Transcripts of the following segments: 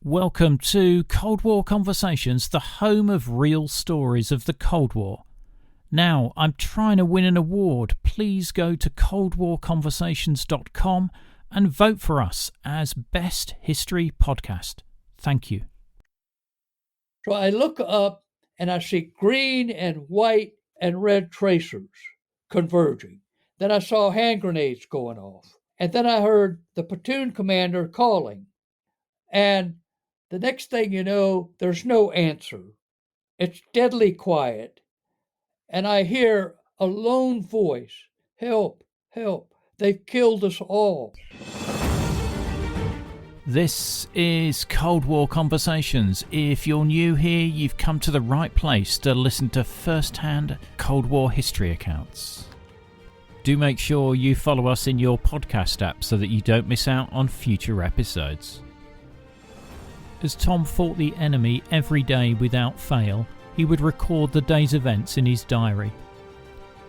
Welcome to Cold War Conversations, the home of real stories of the Cold War. Now, I'm trying to win an award. Please go to coldwarconversations.com and vote for us as Best History Podcast. Thank you. So I look up and I see green and white and red tracers converging. Then I saw hand grenades going off. And then I heard the platoon commander calling. And the next thing you know, there's no answer. It's deadly quiet. And I hear a lone voice, "Help, help, they've killed us all." This is Cold War Conversations. If you're new here, you've come to the right place to listen to first-hand Cold War history accounts. Do make sure you follow us in your podcast app so that you don't miss out on future episodes. As Tom fought the enemy every day without fail, he would record the day's events in his diary.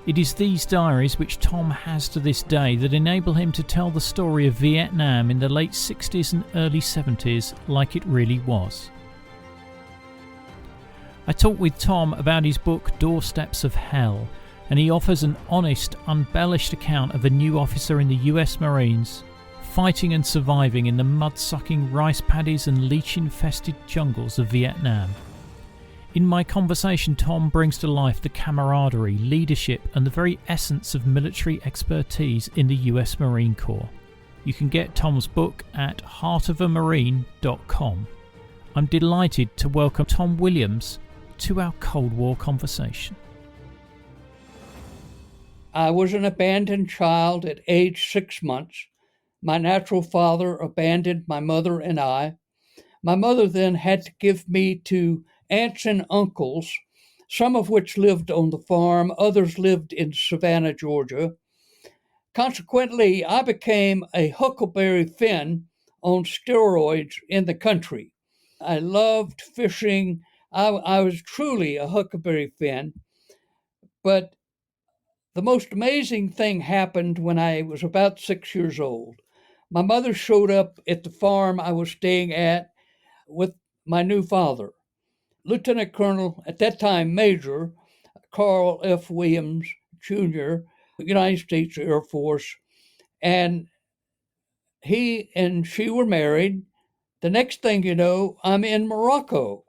It is these diaries which Tom has to this day that enable him to tell the story of Vietnam in the late 60s and early 70s like it really was. I talked with Tom about his book Doorsteps of Hell, and he offers an honest, unembellished account of a new officer in the US Marines fighting and surviving in the mud-sucking rice paddies and leech-infested jungles of Vietnam. In my conversation, Tom brings to life the camaraderie, leadership and the very essence of military expertise in the US Marine Corps. You can get Tom's book at heartofamarine.com. I'm delighted to welcome Tom Williams to our Cold War conversation. I was an abandoned child at age 6 months. My natural father abandoned my mother and I. My mother then had to give me to aunts and uncles, some of which lived on the farm, others lived in Savannah, Georgia. Consequently, I became a Huckleberry Finn on steroids in the country. I loved fishing. I was truly a Huckleberry Finn. But the most amazing thing happened when I was about 6 years old. My mother showed up at the farm I was staying at with my new father, Lieutenant Colonel, at that time Major, Carl F. Williams, Jr., United States Air Force. And he and she were married. The next thing you know, I'm in Morocco.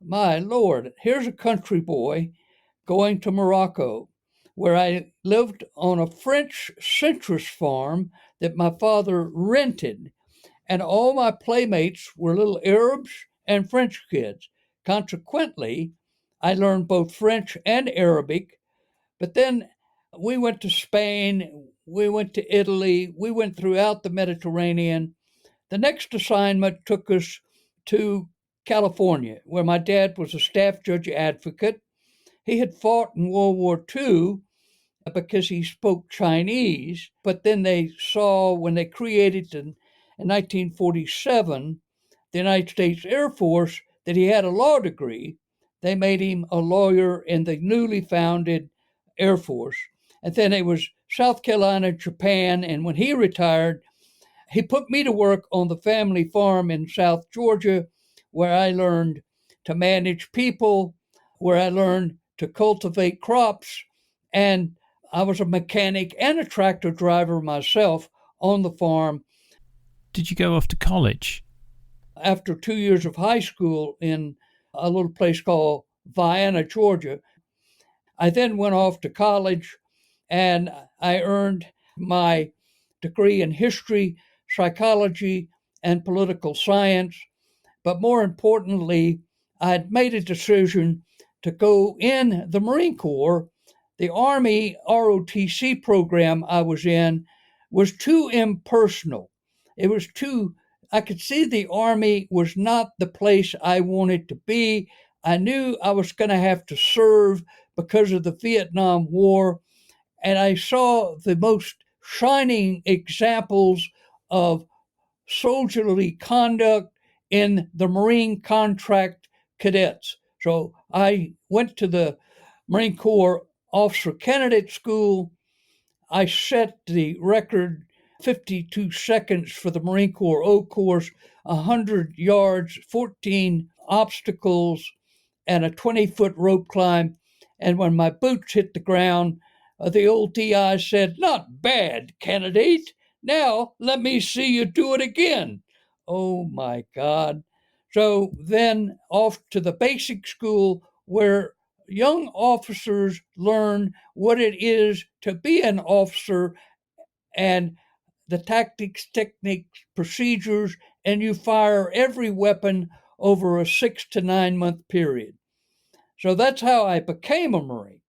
My Lord, here's a country boy going to Morocco, where I lived on a French citrus farm that my father rented. And all my playmates were little Arabs and French kids. Consequently, I learned both French and Arabic. But then we went to Spain, we went to Italy, we went throughout the Mediterranean. The next assignment took us to California, where my dad was a staff judge advocate. He had fought in World War II because he spoke Chinese, but then they saw when they created in 1947 the United States Air Force that he had a law degree. They made him a lawyer in the newly founded Air Force. And then it was South Carolina, Japan, and when he retired, he put me to work on the family farm in South Georgia, where I learned to manage people, where I learned to cultivate crops, and I was a mechanic and a tractor driver myself on the farm. Did you go off to college? After 2 years of high school in a little place called Vienna, Georgia, I then went off to college and I earned my degree in history, psychology, and political science. But more importantly, I had made a decision to go in the Marine Corps. The Army ROTC program I was in was too impersonal. It was I could see the Army was not the place I wanted to be. I knew I was going to have to serve because of the Vietnam War. And I saw the most shining examples of soldierly conduct in the Marine contract cadets. So I went to the Marine Corps Officer Candidate School. I set the record 52 seconds for the Marine Corps O course, 100 yards, 14 obstacles, and a 20-foot rope climb. And when my boots hit the ground, the old DI said, "Not bad, candidate. Now let me see you do it again." Oh my God. So then off to the basic school where young officers learn what it is to be an officer and the tactics, techniques, procedures, and you fire every weapon over a 6 to 9 month period. So that's how I became a Marine.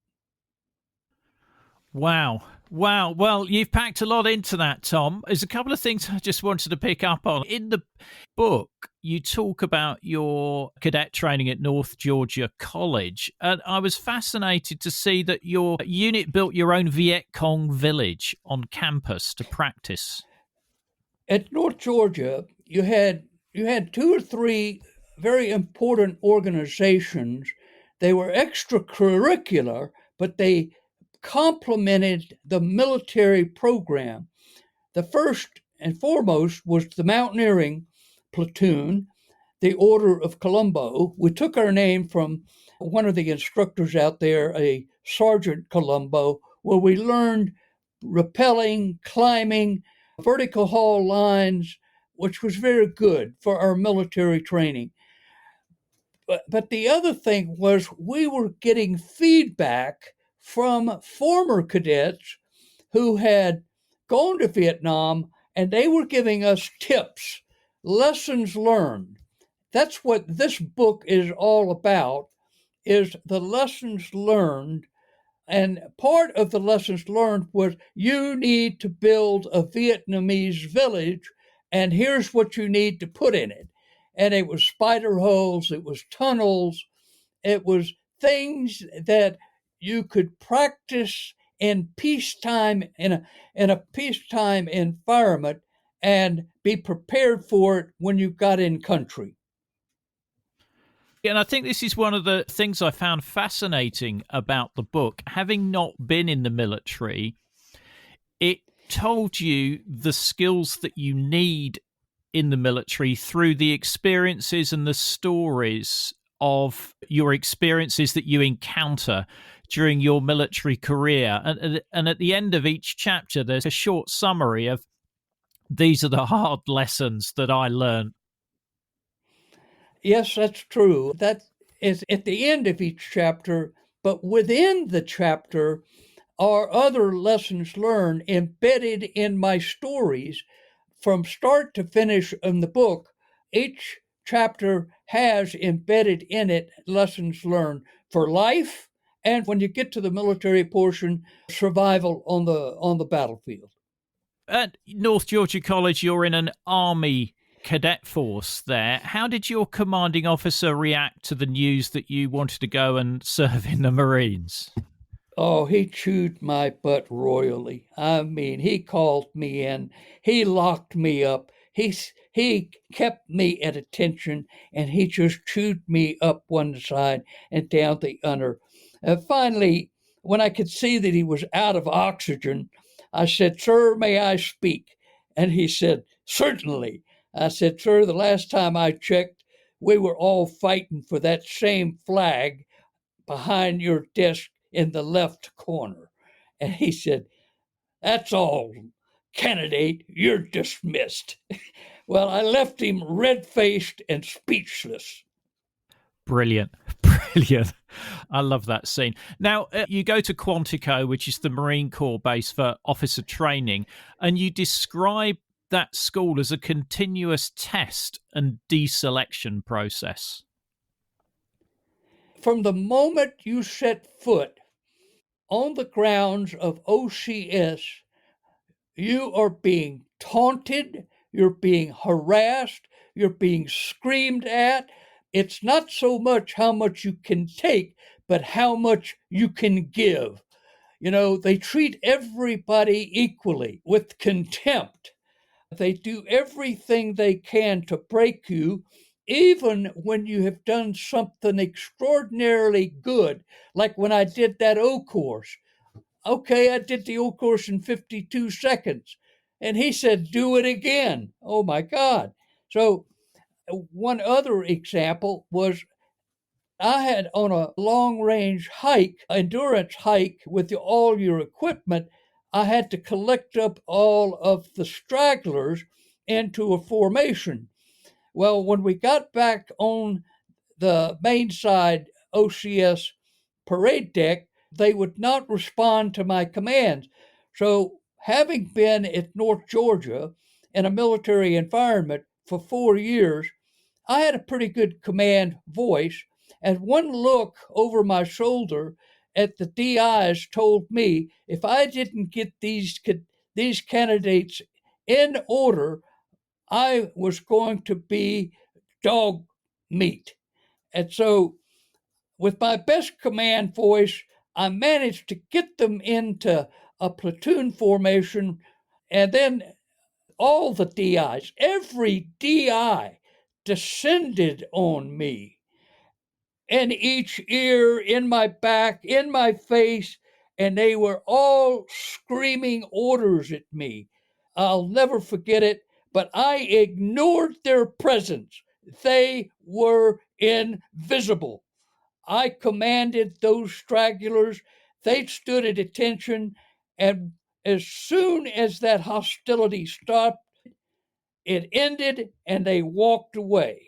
Wow. Wow. Well, you've packed a lot into that, Tom. There's a couple of things I just wanted to pick up on. In the book, you talk about your cadet training at North Georgia College. And I was fascinated to see that your unit built your own Viet Cong village on campus to practice. At North Georgia, you had 2 or 3 very important organizations. They were extracurricular, but they complemented the military program. The first and foremost was the mountaineering platoon, the Order of Colombo. We took our name from one of the instructors out there, a Sergeant Colombo, where we learned rappelling, climbing, vertical haul lines, which was very good for our military training. But the other thing was we were getting feedback from former cadets who had gone to Vietnam, and they were giving us tips, lessons learned. That's what this book is all about, is the lessons learned. And part of the lessons learned was you need to build a Vietnamese village, and here's what you need to put in it. And it was spider holes, it was tunnels, it was things that you could practice in peacetime, in a peacetime environment, and be prepared for it when you got in country. And I think this is one of the things I found fascinating about the book. Having not been in the military, it told you the skills that you need in the military through the experiences and the stories of your experiences that you encounter during your military career. And at the end of each chapter, there's a short summary of these are the hard lessons that I learned. Yes, that's true. That is at the end of each chapter, but within the chapter are other lessons learned embedded in my stories from start to finish in the book. Each chapter has embedded in it lessons learned for life, and when you get to the military portion, survival on the battlefield. At North Georgia College, you're in an army cadet force there. How did your commanding officer react to the news that you wanted to go and serve in the Marines? Oh, he chewed my butt royally. I mean, he called me in, he locked me up, he kept me at attention, and he just chewed me up one side and down the other. Finally, when I could see that he was out of oxygen, I said, "Sir, may I speak?" And he said, "Certainly." I said, "Sir, the last time I checked, we were all fighting for that same flag behind your desk in the left corner." And he said, "That's all, candidate, you're dismissed." Well, I left him red faced and speechless. Brilliant. Brilliant. I love that scene. Now, you go to Quantico, which is the Marine Corps base for officer training, and you describe that school as a continuous test and deselection process. From the moment you set foot on the grounds of OCS, you are being taunted, you're being harassed, you're being screamed at. It's not so much how much you can take, but how much you can give. You know, they treat everybody equally with contempt. They do everything they can to break you, even when you have done something extraordinarily good, like when I did that O course. Okay, I did the O course in 52 seconds. And he said, do it again. Oh my God. So, one other example was I had on a long range hike, endurance hike with all your equipment, I had to collect up all of the stragglers into a formation. Well, when we got back on the main side OCS parade deck, they would not respond to my commands. So, having been at North Georgia in a military environment for 4 years, I had a pretty good command voice, and one look over my shoulder at the DIs told me if I didn't get these candidates in order, I was going to be dog meat. And so, with my best command voice, I managed to get them into a platoon formation, and then all the DIs, every DI descended on me in each ear, in my back, in my face, and they were all screaming orders at me. I'll never forget it, but I ignored their presence. They were invisible. I commanded those stragglers. They stood at attention, and as soon as that hostility stopped, it ended and they walked away.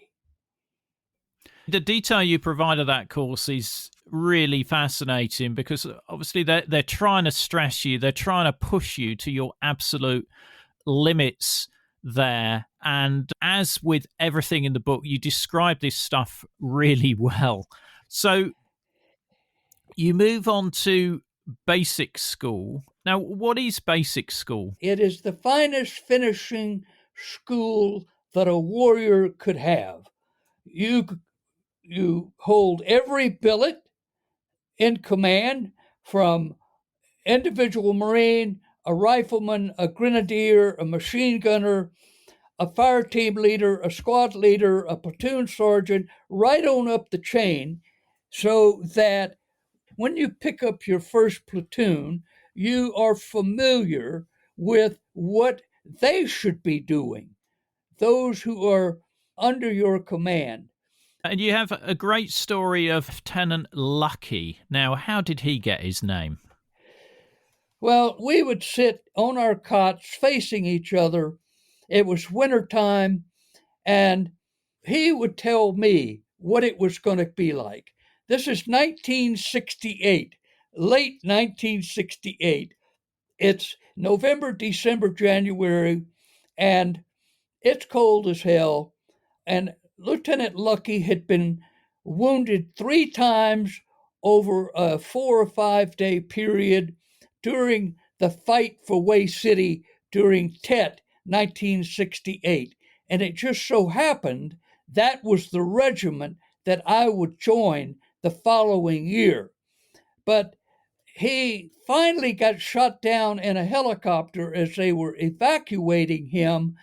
The detail you provide of that course is really fascinating because obviously they're trying to stress you, they're trying to push you to your absolute limits there. And as with everything in the book, you describe this stuff really well. So you move on to basic school. Now, what is basic school? It is the finest finishing school that a warrior could have. You hold every billet in command, from individual Marine, a rifleman, a grenadier, a machine gunner, a fire team leader, a squad leader, a platoon sergeant, right on up the chain, so that when you pick up your first platoon, you are familiar with what they should be doing, those who are under your command. And you have a great story of Lieutenant Lucky. Now, how did he get his name? Well, we would sit on our cots facing each other. It was winter time, and he would tell me what it was going to be like. This is 1968, late 1968. It's November, December, January, and it's cold as hell. And Lieutenant Lucky had been wounded 3 times over a 4 or 5 day period during the fight for Way City during Tet 1968. And it just so happened that was the regiment that I would join the following year. But he finally got shot down in a helicopter as they were evacuating him.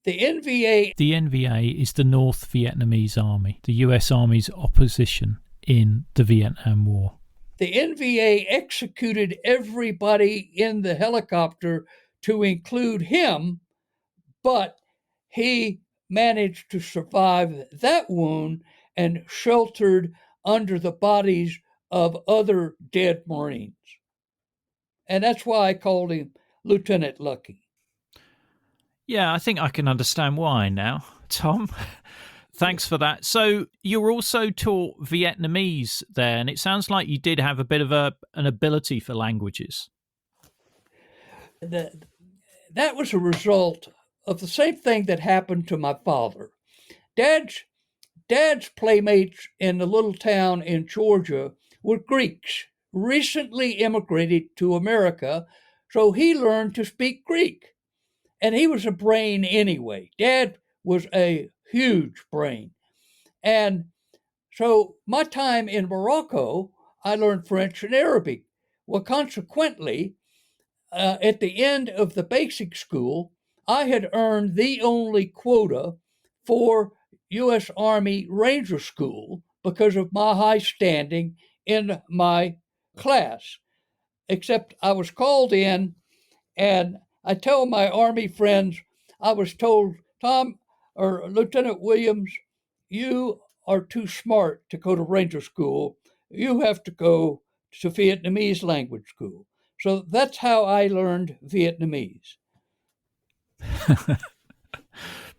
The NVA. The NVA is the North Vietnamese Army, the US Army's opposition in the Vietnam War. The NVA executed everybody in the helicopter to include him, but he managed to survive that wound and sheltered under the bodies of other dead Marines. And that's why I called him Lieutenant Lucky. Yeah, I think I can understand why now, Tom. Thanks for that. So you were also taught Vietnamese there, and it sounds like you did have a bit of an ability for languages. That was a result of the same thing that happened to my father. Dad's playmates in the little town in Georgia were Greeks, recently immigrated to America, so he learned to speak Greek. And he was a brain anyway. Dad was a huge brain. And so my time in Morocco, I learned French and Arabic. Well, consequently, at the end of the basic school, I had earned the only quota for U.S. Army Ranger School because of my high standing in my class. Except I was called in, and I tell my Army friends, I was told, Tom or Lieutenant Williams, you are too smart to go to Ranger School. You have to go to Vietnamese language school. So that's how I learned Vietnamese.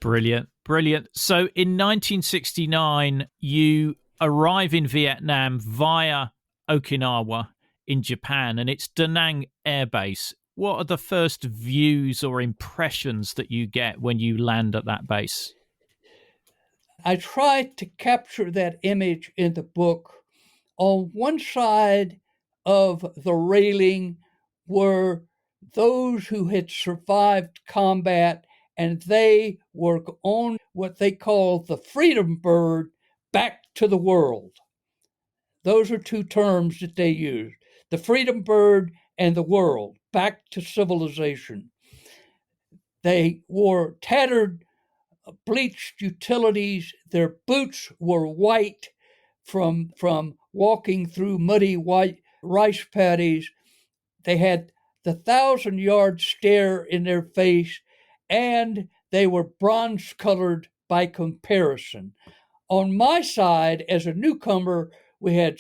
Brilliant, brilliant. So in 1969, you arrive in Vietnam via Okinawa in Japan, and it's Da Nang Air Base. What are the first views or impressions that you get when you land at that base? I tried to capture that image in the book. On one side of the railing were those who had survived combat, and they were on what they call the freedom bird back to the world. Those are two terms that they use, the freedom bird and the world, back to civilization. They wore tattered, bleached utilities. Their boots were white from walking through muddy white rice paddies. They had the 1,000-yard stare in their face, and they were bronze colored by comparison. On my side, as a newcomer, we had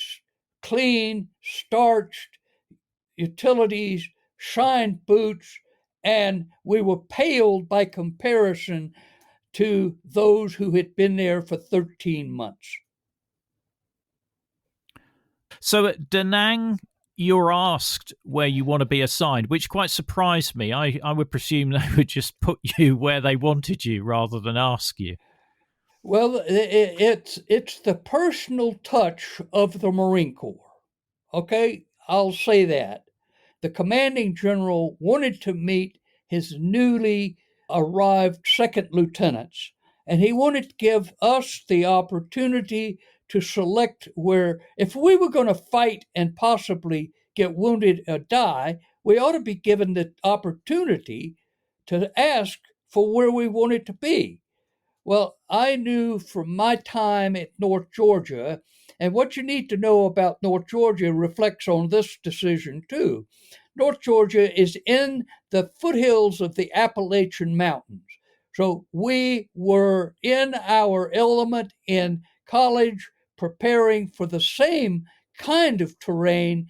clean, starched utilities, shined boots, and we were paled by comparison to those who had been there for 13 months. So at Da Nang, you're asked where you want to be assigned, which quite surprised me. I would presume they would just put you where they wanted you rather than ask you. Well, it's the personal touch of the Marine Corps. Okay, I'll say that. The commanding general wanted to meet his newly arrived second lieutenants, and he wanted to give us the opportunity to select where, if we were going to fight and possibly get wounded or die, we ought to be given the opportunity to ask for where we wanted to be. Well, I knew from my time at North Georgia, and what you need to know about North Georgia reflects on this decision too. North Georgia is in the foothills of the Appalachian Mountains. So we were in our element in college preparing for the same kind of terrain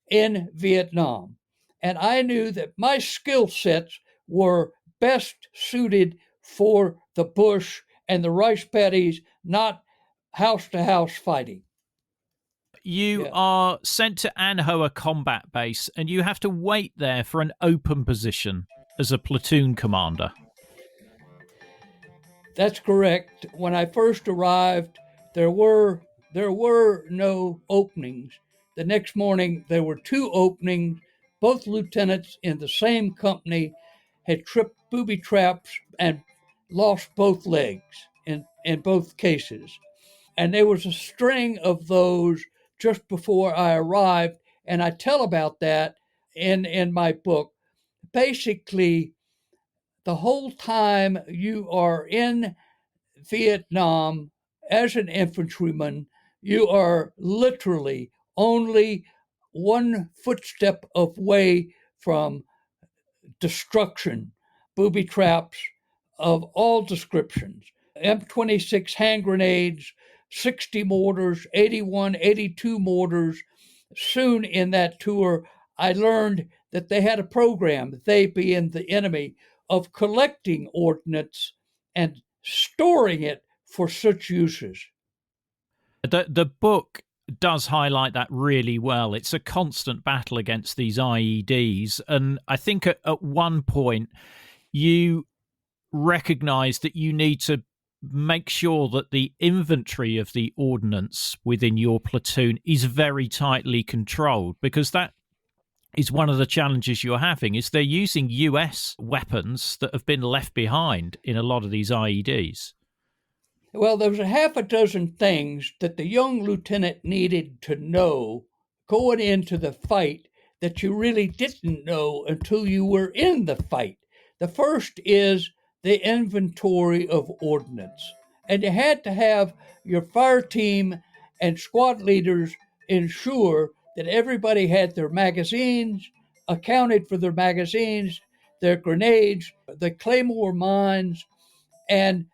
in Vietnam. And I knew that my skill sets were best suited for the bush and the rice paddies, not house to house fighting. You Yeah. are sent to An Hoa combat base, and you have to wait there for an open position as a platoon commander. That's correct. When I first arrived, there were there were no openings. The next morning there were two openings. Both lieutenants in the same company had tripped booby traps and lost both legs in both cases. And there was a string of those just before I arrived, and I tell about that in my book. Basically, the whole time you are in Vietnam as an infantryman, you are literally only one footstep away from destruction, booby traps of all descriptions, M26 hand grenades, 60 mortars, 81, 82 mortars. Soon in that tour, I learned that they had a program, they being the enemy, of collecting ordnance and storing it for such uses. The book does highlight that really well. It's a constant battle against these IEDs. And I think at one point you recognize that you need to make sure that the inventory of the ordnance within your platoon is very tightly controlled, because that is one of the challenges you're having is they're using US weapons that have been left behind in a lot of these IEDs. Well, there was a half a dozen things that the young lieutenant needed to know going into the fight that you really didn't know until you were in the fight. The first is the inventory of ordnance. And you had to have your fire team and squad leaders ensure that everybody had their magazines, accounted for their magazines, their grenades, the claymore mines, and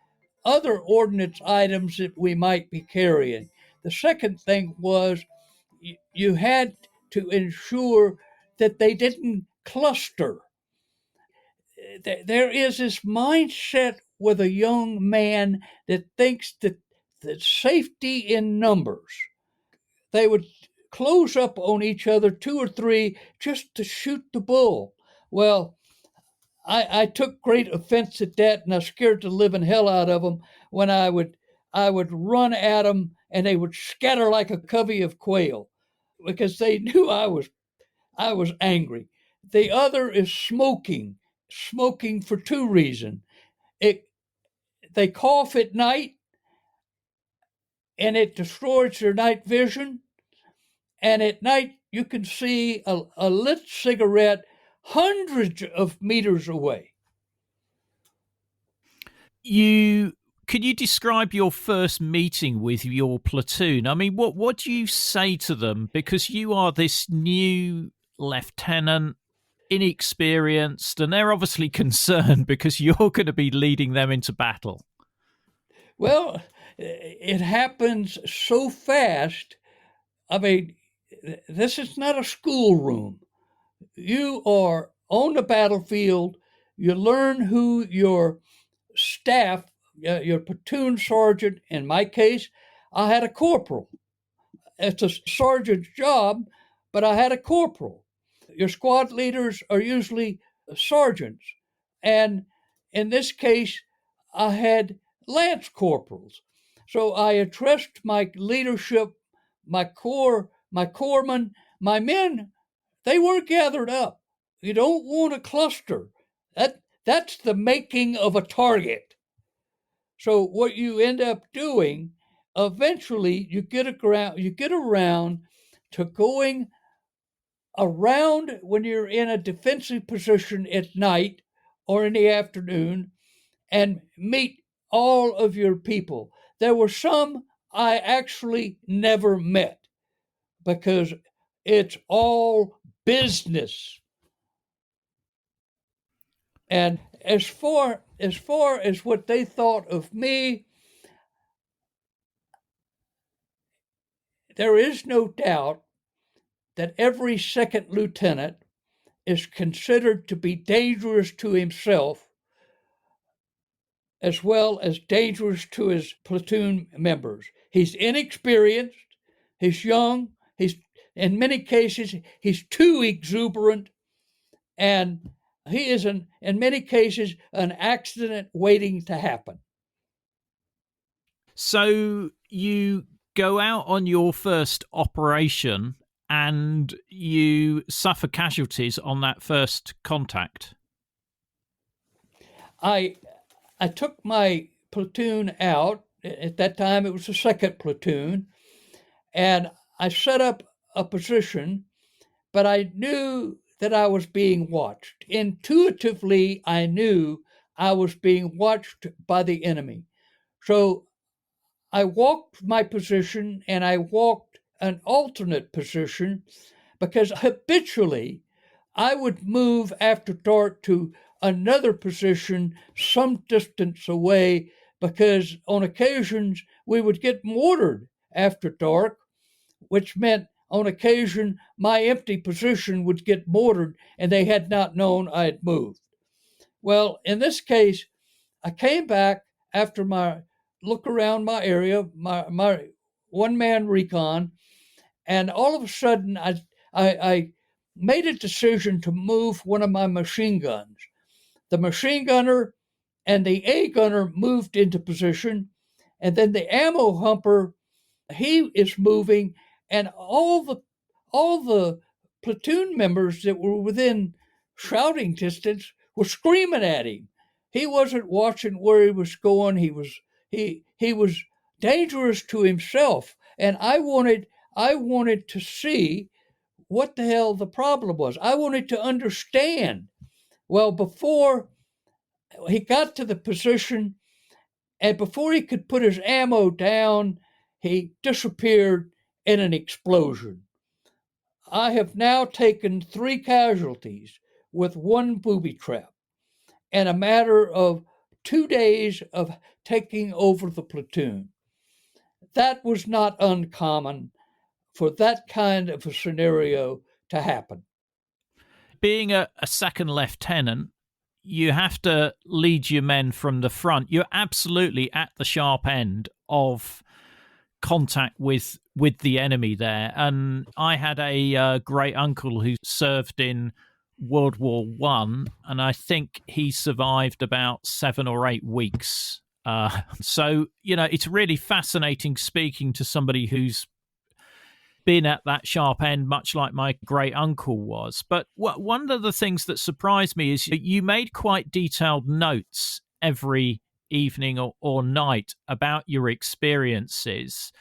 other ordnance items that we might be carrying. The second thing was you had to ensure that they didn't cluster. There is this mindset with a young man that thinks that safety in numbers. They would close up on each other, two or three, just to shoot the bull. Well, I took great offense at that, and I scared the living hell out of them when I would run at them, and they would scatter like a covey of quail because they knew I was angry. The other is smoking for two reasons. It They cough at night, and it destroys their night vision. And at night, you can see a lit cigarette hundreds of meters away. You Could you describe your first meeting with your platoon? I mean, what do you say to them? Because you are this new lieutenant, inexperienced, and they're obviously concerned because you're going to be leading them into battle. Well, it happens so fast. I mean, this is not a schoolroom. You are on the battlefield. You learn who your staff, your platoon sergeant, in my case, I had a corporal. It's a sergeant's job, but I had a corporal. Your squad leaders are usually sergeants. And in this case, I had lance corporals. So I addressed my leadership, my corpsmen, my men. They were gathered up. You don't want a cluster. That's the making of a target. So what you end up doing, eventually you get around to going around when you're in a defensive position at night or in the afternoon and meet all of your people. There were some I actually never met because it's all business. And as far as what they thought of me, there is no doubt that every second lieutenant is considered to be dangerous to himself as well as dangerous to his platoon members. He's inexperienced, he's young, he's in many cases he's too exuberant, and he is in many cases an accident waiting to happen. So you go out on your first operation and you suffer casualties on that first contact. I took my platoon out. At that time, it was the second platoon, and I set up a position, but I knew that I was being watched. Intuitively, I knew I was being watched by the enemy. So I walked my position and I walked an alternate position because habitually I would move after dark to another position some distance away because on occasions we would get mortared after dark, which meant on occasion my empty position would get mortared and they had not known I had moved. Well, in this case, I came back after my look around my area, my one man recon, and all of a sudden I made a decision to move one of my machine guns. The machine gunner and the A gunner moved into position, and then the ammo humper, he is moving, and all the platoon members that were within shouting distance were screaming at him. He wasn't watching where he was going. He was dangerous to himself, and I wanted to see what the hell the problem was. I wanted to understand. Well, before he got to the position and before he could put his ammo down, he disappeared in an explosion. I have now taken 3 casualties with 1 booby trap. in a matter of 2 days of taking over the platoon. That was not uncommon for that kind of a scenario to happen. Being a second lieutenant, you have to lead your men from the front. You're absolutely at the sharp end of contact with the enemy there. And I had a great uncle who served in World War One, and I think he survived about 7 or 8 weeks. So it's really fascinating speaking to somebody who's been at that sharp end, much like my great uncle was. But one of the things that surprised me is you made quite detailed notes every evening or night about your experiences.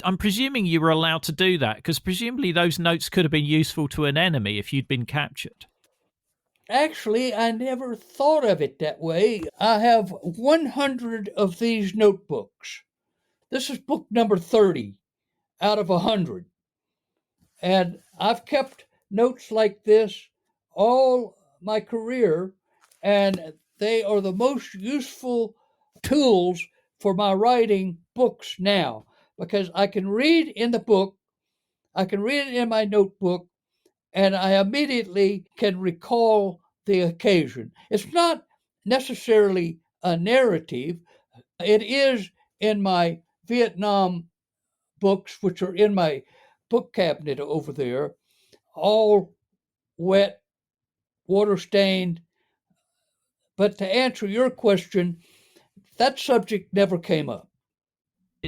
I'm presuming you were allowed to do that, because presumably those notes could have been useful to an enemy if you'd been captured. Actually, I never thought of it that way. I have 100 of these notebooks. This is book number 30 out of 100. And I've kept notes like this all my career, and they are the most useful tools for my writing books now, because I can read in the book, I can read it in my notebook, and I immediately can recall the occasion. It's not necessarily a narrative, it is in my Vietnam books, which are in my book cabinet over there, all wet, water stained. But to answer your question, that subject never came up.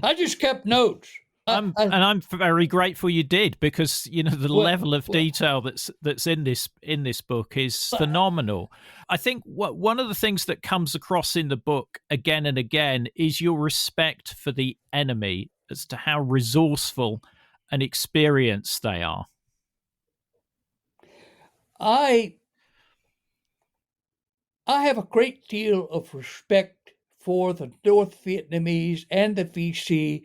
I just kept notes. And I'm very grateful you did, because the level of detail that's in this book is phenomenal. I think one of the things that comes across in the book again and again is your respect for the enemy, as to how resourceful and experienced they are. I have a great deal of respect for the North Vietnamese and the VC.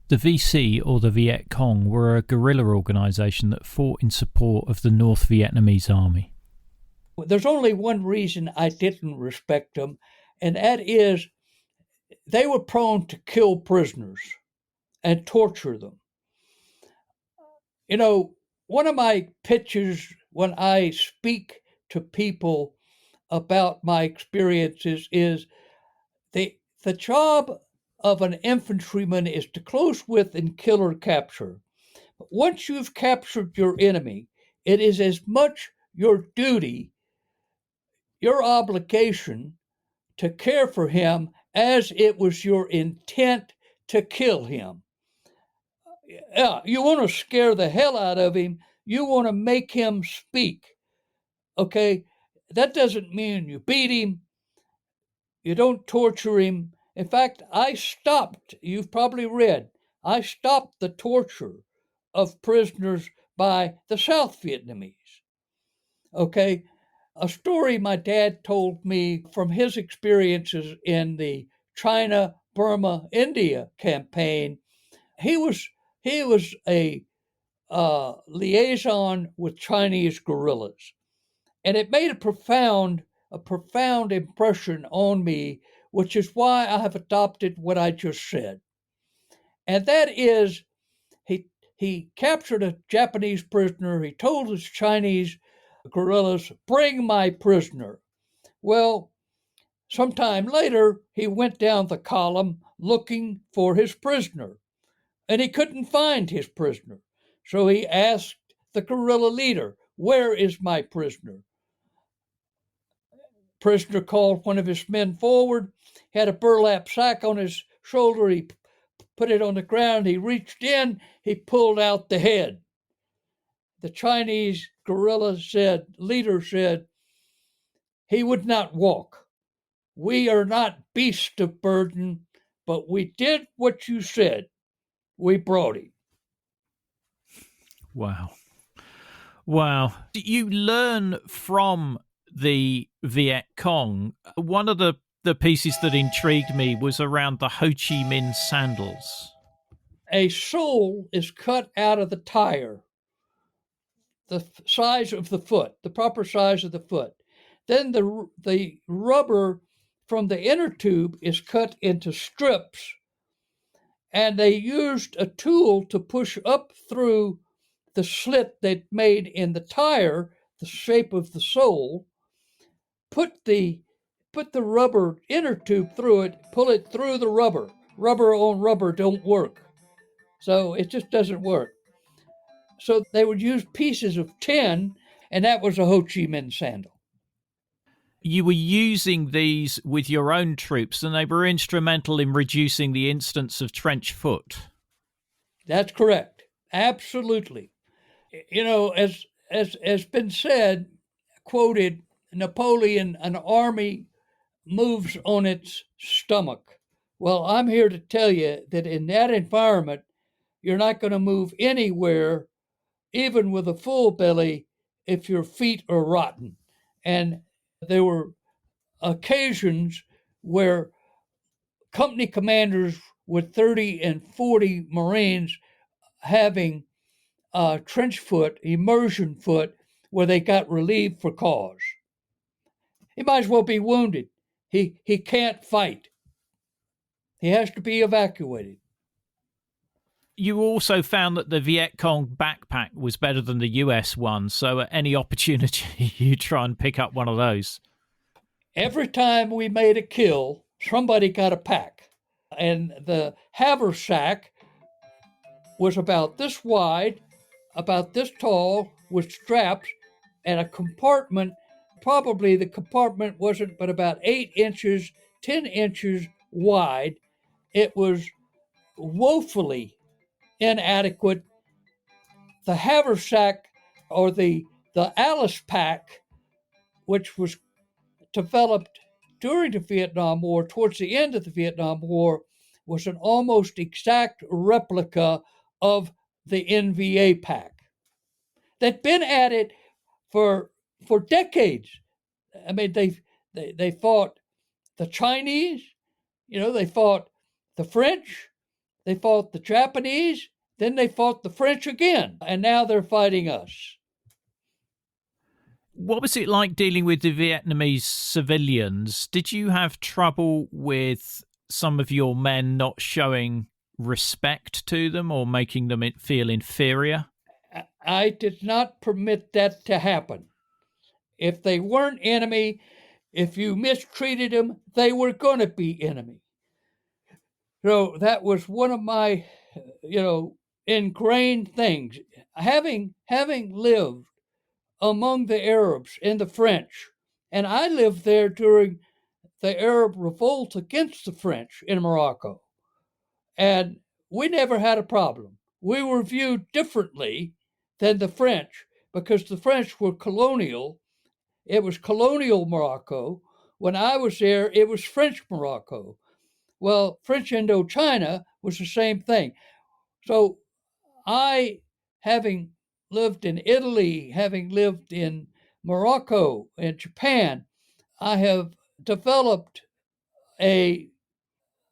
The VC, or the Viet Cong, were a guerrilla organization that fought in support of the North Vietnamese army. There's only one reason I didn't respect them, and that is they were prone to kill prisoners and torture them. One of my pitches when I speak to people about my experiences is the job of an infantryman is to close with and kill or capture. But once you've captured your enemy, it is as much your duty, your obligation to care for him as it was your intent to kill him. Yeah, you want to scare the hell out of him. You want to make him speak. Okay? That doesn't mean you beat him. You don't torture him. In fact, you've probably read, I stopped the torture of prisoners by the South Vietnamese. Okay? A story my dad told me from his experiences in the China, Burma, India campaign. He was a liaison with Chinese guerrillas, and it made a profound impression on me, which is why I have adopted what I just said. And that is, he captured a Japanese prisoner. He told his Chinese guerrillas, "Bring my prisoner." Well, sometime later, he went down the column looking for his prisoner, and he couldn't find his prisoner. So he asked the guerrilla leader, "Where is my prisoner?" Prisoner called one of his men forward, had a burlap sack on his shoulder. He put it on the ground. He reached in, he pulled out the head. The Chinese leader said, "He would not walk. We are not beasts of burden, but we did what you said. We brought him." Wow. You learn from the Viet Cong. One of the pieces that intrigued me was around the Ho Chi Minh sandals. A sole is cut out of the tire, the size of the foot, the proper size of the foot. Then the rubber from the inner tube is cut into strips, and they used a tool to push up through the slit they made in the tire, the shape of the sole, put the rubber inner tube through it, pull it through the rubber. Rubber on rubber don't work. So it just doesn't work. So they would use pieces of tin, and that was a Ho Chi Minh sandal. You were using these with your own troops, and they were instrumental in reducing the instance of trench foot. That's correct. Absolutely. You know, as been said, quoted, Napoleon, an army moves on its stomach. Well, I'm here to tell you that in that environment, you're not going to move anywhere, even with a full belly, if your feet are rotten. And there were occasions where company commanders with 30 and 40 Marines having trench foot, immersion foot, where they got relieved for cause. He might as well be wounded. He can't fight. He has to be evacuated. You also found that the Viet Cong backpack was better than the US one, so at any opportunity, you try and pick up one of those. Every time we made a kill, somebody got a pack. And the haversack was about this wide, about this tall, with straps, and a compartment. Probably the compartment wasn't but about 8 inches, 10 inches wide. It was woefully inadequate. The haversack, or the Alice pack, which was developed during the Vietnam War, towards the end of the Vietnam War, was an almost exact replica of the NVA pack. They'd been at it for decades. I mean, they fought the Chinese, they fought the French, they fought the Japanese, then they fought the French again, and now they're fighting us. What was it like dealing with the Vietnamese civilians? Did you have trouble with some of your men not showing respect to them or making them feel inferior? I did not permit that to happen. If they weren't enemy, if you mistreated them, they were going to be enemy. So that was one of my, ingrained things. Having lived among the Arabs and the French, and I lived there during the Arab revolt against the French in Morocco, and we never had a problem. We were viewed differently than the French because the French were colonial. It was colonial Morocco. When I was there, it was French Morocco. Well, French Indochina was the same thing. So I, having lived in Italy, having lived in Morocco and Japan, I have developed a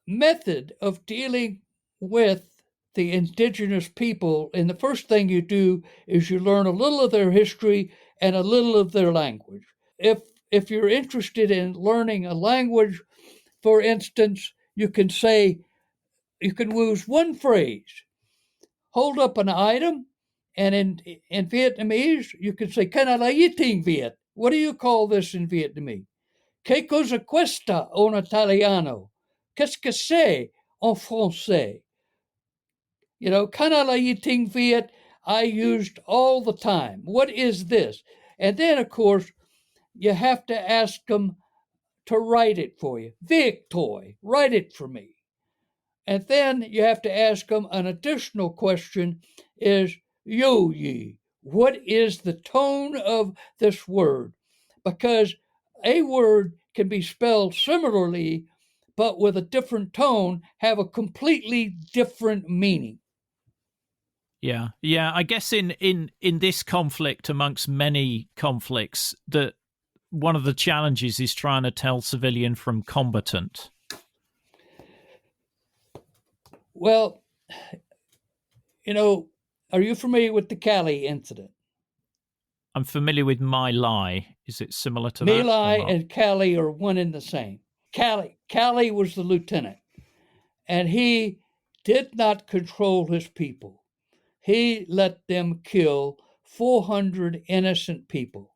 method of dealing with the indigenous people. And the first thing you do is you learn a little of their history and a little of their language. If you're interested in learning a language, for instance, you can use one phrase. Hold up an item, and in Vietnamese, you can say, "Can I eating Viet?" What do you call this in Vietnamese? "Que cosa questa en italiano? Qu'est-ce que c'est en français?" "Can I eating Viet?" I used all the time. What is this? And then, of course, you have to ask them to write it for you. "Victoy, write it for me." And then you have to ask them an additional question is, "Yo ye, what is the tone of this word?" Because a word can be spelled similarly, but with a different tone, have a completely different meaning. Yeah. I guess in this conflict, amongst many conflicts, that one of the challenges is trying to tell civilian from combatant. Well, are you familiar with the Cali incident? I'm familiar with My Lai. Is it similar to My that? Lai and Cali are one and the same. Cali was the lieutenant, and he did not control his people. He let them kill 400 innocent people.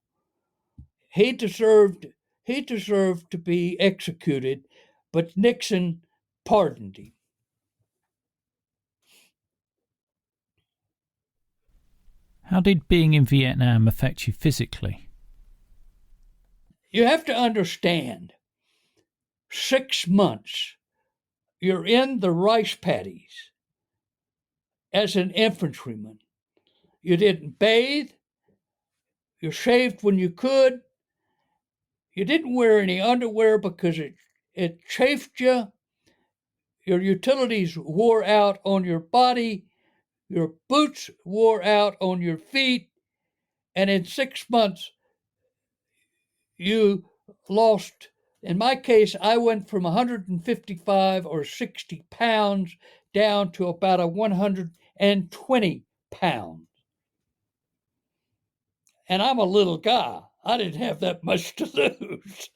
He deserved to be executed, but Nixon pardoned him. How did being in Vietnam affect you physically? You have to understand, 6 months, you're in the rice paddies as an infantryman. You didn't bathe. You shaved when you could. You didn't wear any underwear because it chafed you. Your utilities wore out on your body. Your boots wore out on your feet. And in 6 months, you lost. In my case, I went from 155 or 60 pounds down to about 120 pounds. And I'm a little guy. I didn't have that much to lose.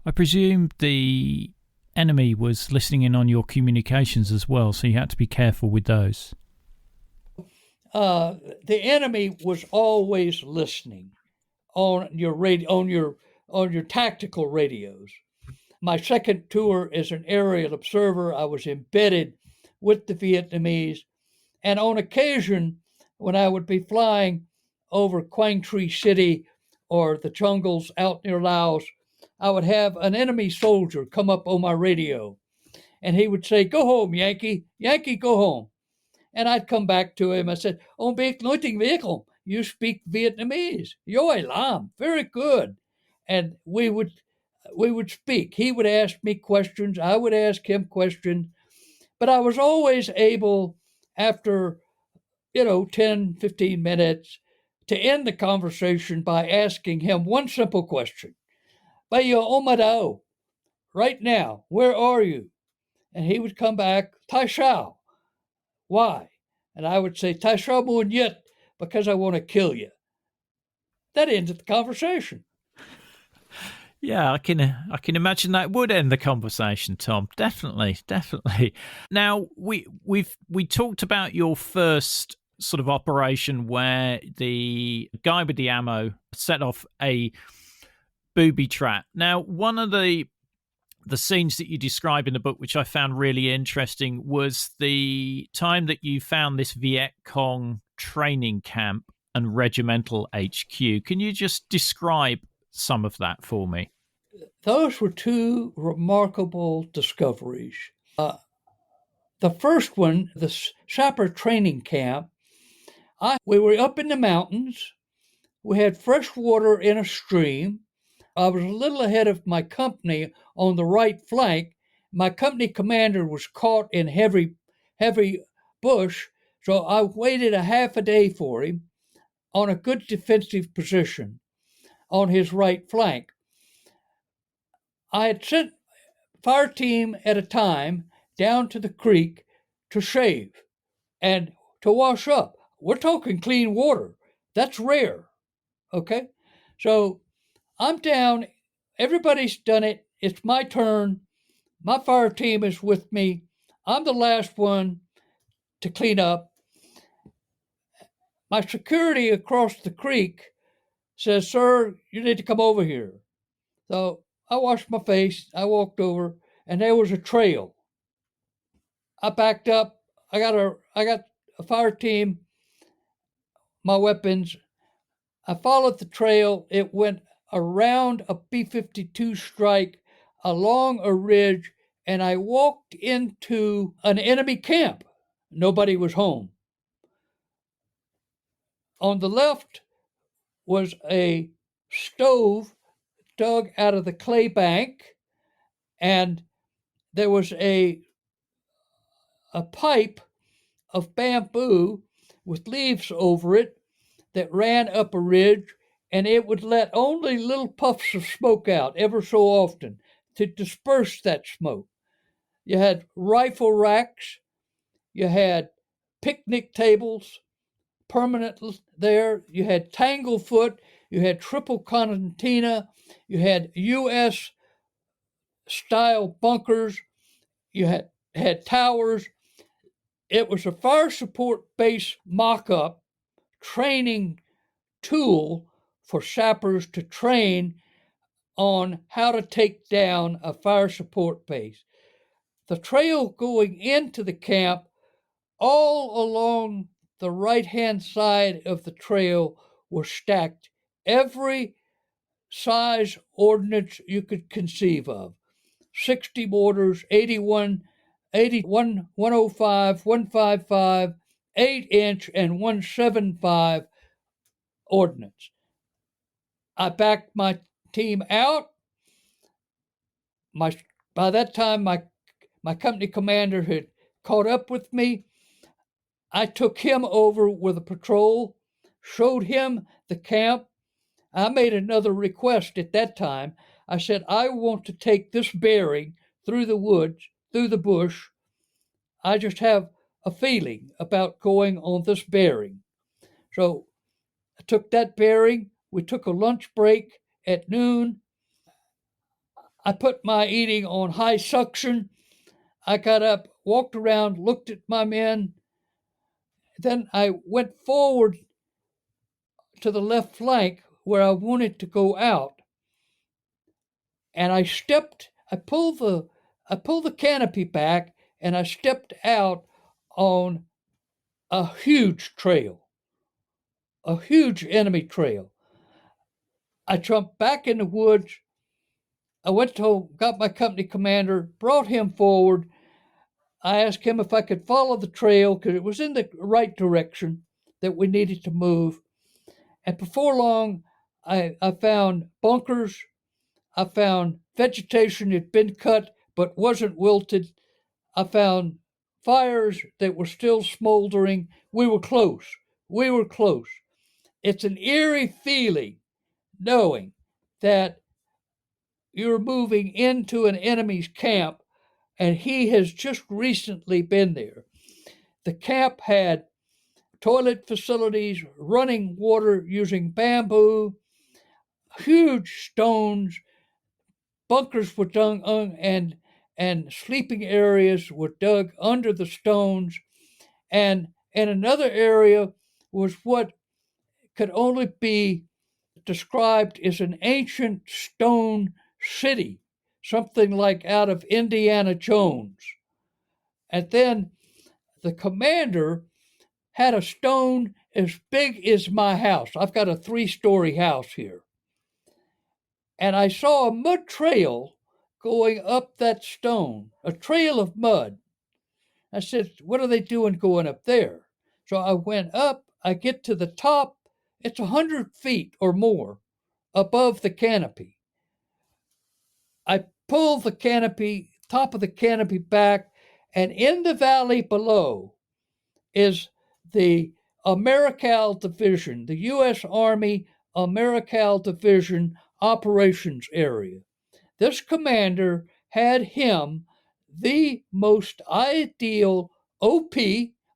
I presume the enemy was listening in on your communications as well, so you had to be careful with those. The enemy was always listening on your tactical radios. My second tour as an aerial observer, I was embedded with the Vietnamese, and on occasion, when I would be flying over Quang Tri City or the jungles out near Laos, I would have an enemy soldier come up on my radio, and he would say, "Go home, Yankee. Yankee, go home." And I'd come back to him. I said, "On Beek Noiting Vehicle, you speak Vietnamese. Yoi Lam, very good." And we would speak. He would ask me questions. I would ask him questions. But I was always able, after 10, 15 minutes, to end the conversation by asking him one simple question. Bayo Omadao, right now, where are you? And he would come back, Tai Shao. Why? And I would say, Tai Shao Moon Yit, because I want to kill you. That ended the conversation. Yeah, I can imagine that would end the conversation, Tom. Definitely. Now we talked about your first sort of operation where the guy with the ammo set off a booby trap. Now, one of the scenes that you describe in the book, which I found really interesting, was the time that you found this Viet Cong training camp and regimental HQ. Can you just describe some of that for me? Those were two remarkable discoveries. The first one, the sapper training camp, we were up in the mountains. We had fresh water in a stream. I was a little ahead of my company on the right flank. My company commander was caught in heavy bush, so I waited a half a day for him on a good defensive position on his right flank. I had sent fire team at a time down to the creek to shave and to wash up. We're talking clean water. That's rare. Okay? So I'm down. Everybody's done it. It's my turn. My fire team is with me. I'm the last one to clean up. My security across the creek says, "Sir, you need to come over here." So I washed my face. I walked over, and there was a trail. I backed up. I got a fire team, my weapons. I followed the trail. It went around a B-52 strike, along a ridge, and I walked into an enemy camp. Nobody was home. On the left was a stove dug out of the clay bank, and there was a pipe of bamboo with leaves over it that ran up a ridge, and it would let only little puffs of smoke out ever so often to disperse that smoke. You had rifle racks, you had picnic tables permanent there, you had tanglefoot, you had triple concertina, you had U.S. style bunkers, you had towers. It was a fire support base mock-up training tool for sappers to train on how to take down a fire support base. The trail going into the camp, all along the right-hand side of the trail, were stacked every size ordnance you could conceive of. 60 mortars, 81, 105, 155, 8-inch, and 175 ordnance. I backed my team out. By that time, my company commander had caught up with me. I took him over with a patrol, showed him the camp. I made another request at that time. I said, I want to take this bearing through the woods, through the bush. I just have a feeling about going on this bearing. So I took that bearing. We took a lunch break at noon. I put my eating on high suction. I got up, walked around, looked at my men. Then I went forward to the left flank where I wanted to go out. And I pulled the canopy back, and I stepped out on a huge trail, a huge enemy trail. I jumped back in the woods. I went home, got my company commander, brought him forward. I asked him if I could follow the trail because it was in the right direction that we needed to move. And before long, I found bunkers. I found vegetation that had been cut but wasn't wilted. I found fires that were still smoldering. We were close. We were close. It's an eerie feeling knowing that you're moving into an enemy's camp and he has just recently been there. The camp had toilet facilities, running water using bamboo, huge stones, bunkers were dug and sleeping areas were dug under the stones, and another area was what could only be described as an ancient stone city, something like out of Indiana Jones. And then the commander had a stone as big as my house. I've got a 3-story house here. And I saw a mud trail going up that stone, a trail of mud. I said, what are they doing going up there? So I went up, I get to the top, it's 100 feet or more above the canopy. I pull the canopy, top of the canopy back, and in the valley below is the Americal Division, the U.S. Army Americal Division operations area. This commander had him the most ideal OP,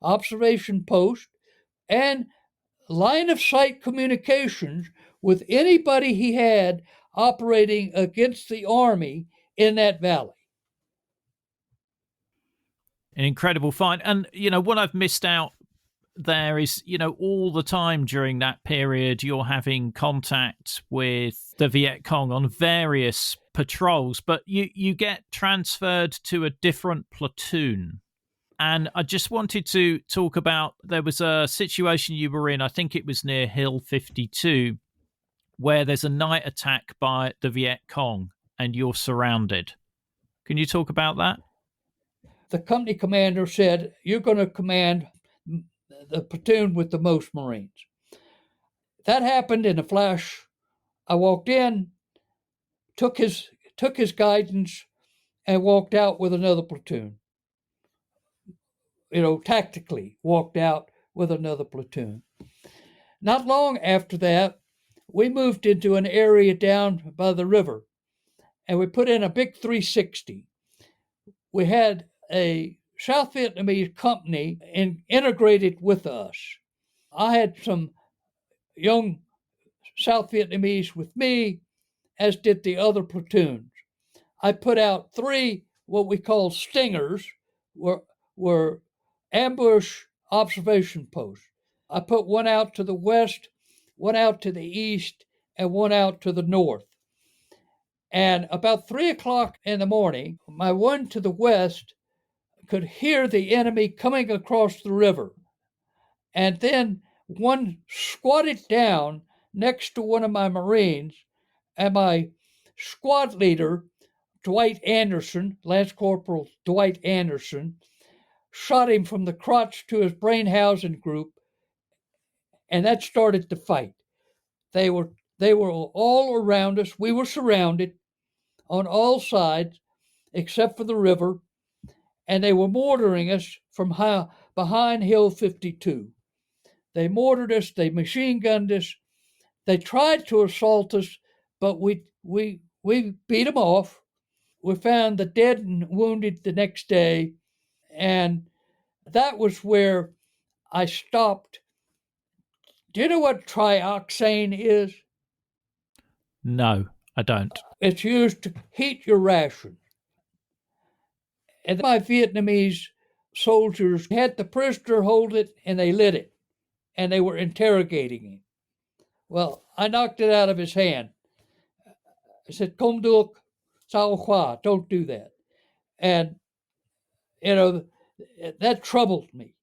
observation post, and line of sight communications with anybody he had operating against the Army in that valley. An incredible find. And, what I've missed out there is, all the time during that period, you're having contact with the Viet Cong on various patrols, but you get transferred to a different platoon. And I just wanted to talk about, there was a situation you were in, I think it was near Hill 52, where there's a night attack by the Viet Cong and you're surrounded. Can you talk about that? The company commander said, you're going to command the platoon with the most Marines. That happened in a flash. I walked in, took his guidance, and walked out with another platoon. Tactically walked out with another platoon. Not long after that, we moved into an area down by the river, and we put in a big 360. We had a South Vietnamese company integrated with us. I had some young South Vietnamese with me, as did the other platoons. I put out 3 what we call stingers, were ambush observation posts. I put one out to the west, one out to the east, and one out to the north. And about 3 o'clock in the morning, my one to the west could hear the enemy coming across the river. And then one squatted down next to one of my Marines, and my squad leader, Dwight Anderson, Lance Corporal Dwight Anderson, shot him from the crotch to his brain housing group, and that started the fight. They were all around us. We were surrounded on all sides except for the river, and they were mortaring us from behind Hill 52. They mortared us, they machine gunned us, they tried to assault us, but we beat them off. We found the dead and wounded the next day, and that was where I stopped. Do you know what trioxane is? No, I don't. It's used to heat your ration. And my Vietnamese soldiers had the prisoner hold it, and they lit it, and they were interrogating him. Well, I knocked it out of his hand. I said, "Kom duok, sao hua, don't do that." And, that troubled me.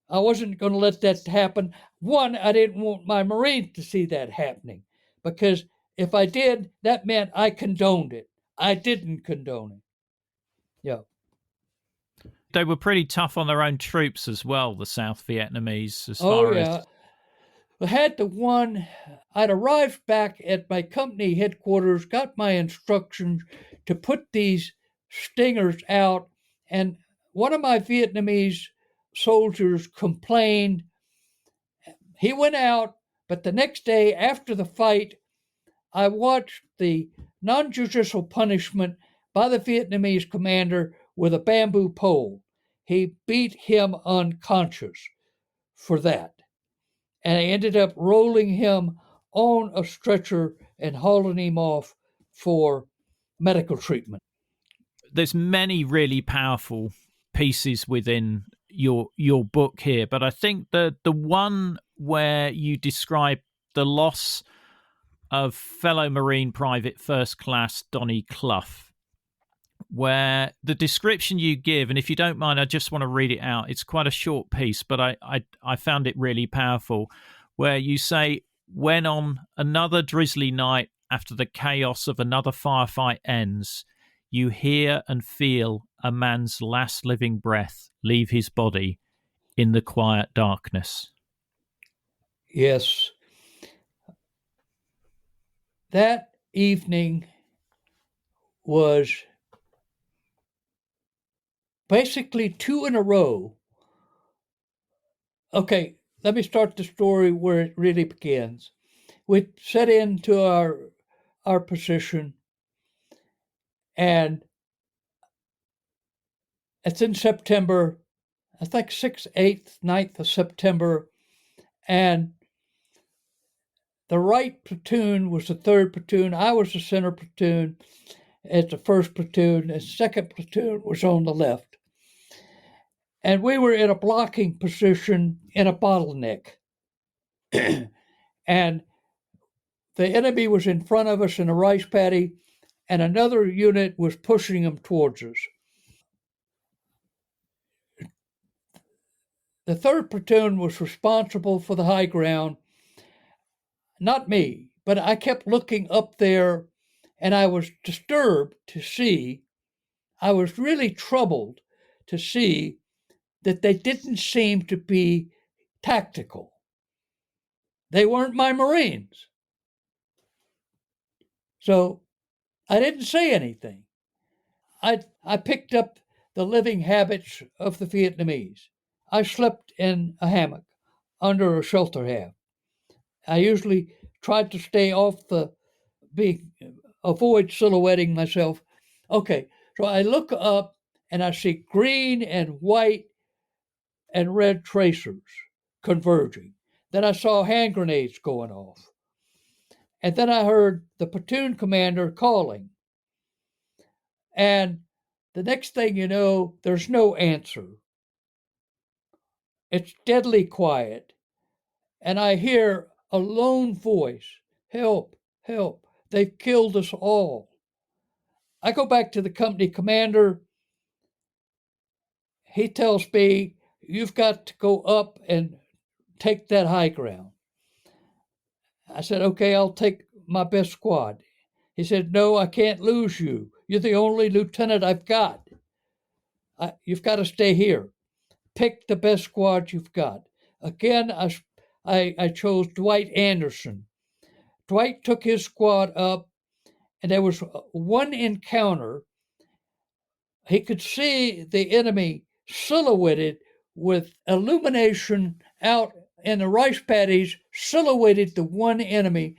I wasn't going to let that happen. One, I didn't want my Marines to see that happening, because if I did, that meant I condoned it. I didn't condone it. Yeah. They were pretty tough on their own troops as well, the South Vietnamese, as far as... I had the one, I'd arrived back at my company headquarters, got my instructions to put these stingers out, and one of my Vietnamese soldiers complained. He went out, but the next day after the fight, I watched the non-judicial punishment by the Vietnamese commander with a bamboo pole. He beat him unconscious for that. And I ended up rolling him on a stretcher and hauling him off for medical treatment. There's many really powerful pieces within your book here, but I think the one where you describe the loss of fellow Marine Private First Class Donnie Clough, where the description you give, and if you don't mind, I just want to read it out. It's quite a short piece, but I found it really powerful, where you say, "When on another drizzly night after the chaos of another firefight ends, you hear and feel a man's last living breath leave his body in the quiet darkness." Yes. That evening was basically 2 in a row. Okay, let me start the story where it really begins. We set into our position, and it's in September, I think 6th, 8th, 9th of September, and the right platoon was the 3rd platoon. I was the center platoon at the 1st platoon. The 2nd platoon was on the left. And we were in a blocking position in a bottleneck. And the enemy was in front of us in a rice paddy, and another unit was pushing them towards us. The 3rd platoon was responsible for the high ground, not me, but I kept looking up there, and I was disturbed to see, I was really troubled to see that they didn't seem to be tactical. They weren't my Marines. So I didn't say anything. I picked up the living habits of the Vietnamese. I slept in a hammock under a shelter half. I usually tried to stay off avoid silhouetting myself. Okay, so I look up and I see green and white and red tracers converging. Then I saw hand grenades going off. And then I heard the platoon commander calling. And the next thing you know, there's no answer. It's deadly quiet. And I hear a lone voice, help, help, they've killed us all. I go back to the company commander. He tells me, you've got to go up and take that high ground. I said, okay, I'll take my best squad. He said, no, I can't lose you. You're the only lieutenant I've got. You've got to stay here. Pick the best squad you've got. Again, I chose Dwight Anderson. Dwight took his squad up, and there was one encounter. He could see the enemy silhouetted with illumination out in the rice paddies, silhouetted the one enemy.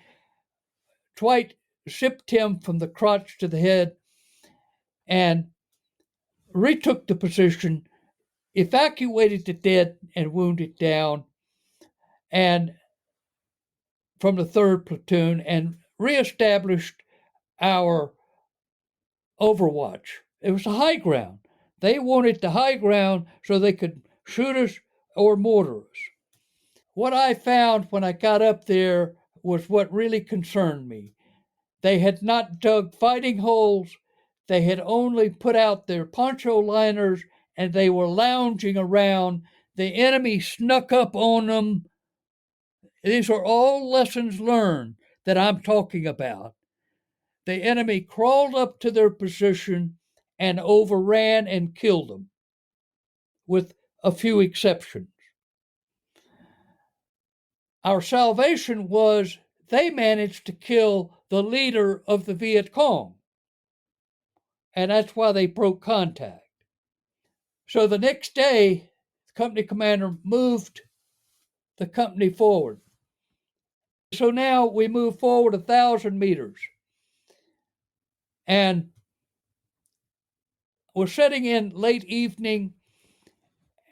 Dwight zipped him from the crotch to the head and retook the position, evacuated the dead and wounded down, and from the 3rd Platoon, and reestablished our overwatch. It was the high ground. They wanted the high ground so they could shoot us or mortar us. What I found when I got up there was what really concerned me. They had not dug fighting holes. They had only put out their poncho liners, and they were lounging around. The enemy snuck up on them. These are all lessons learned that I'm talking about. The enemy crawled up to their position and overran and killed them, with a few exceptions. Our salvation was they managed to kill the leader of the Viet Cong, and that's why they broke contact. So the next day, the company commander moved the company forward. So now we move forward 1,000 meters, and we're setting in late evening,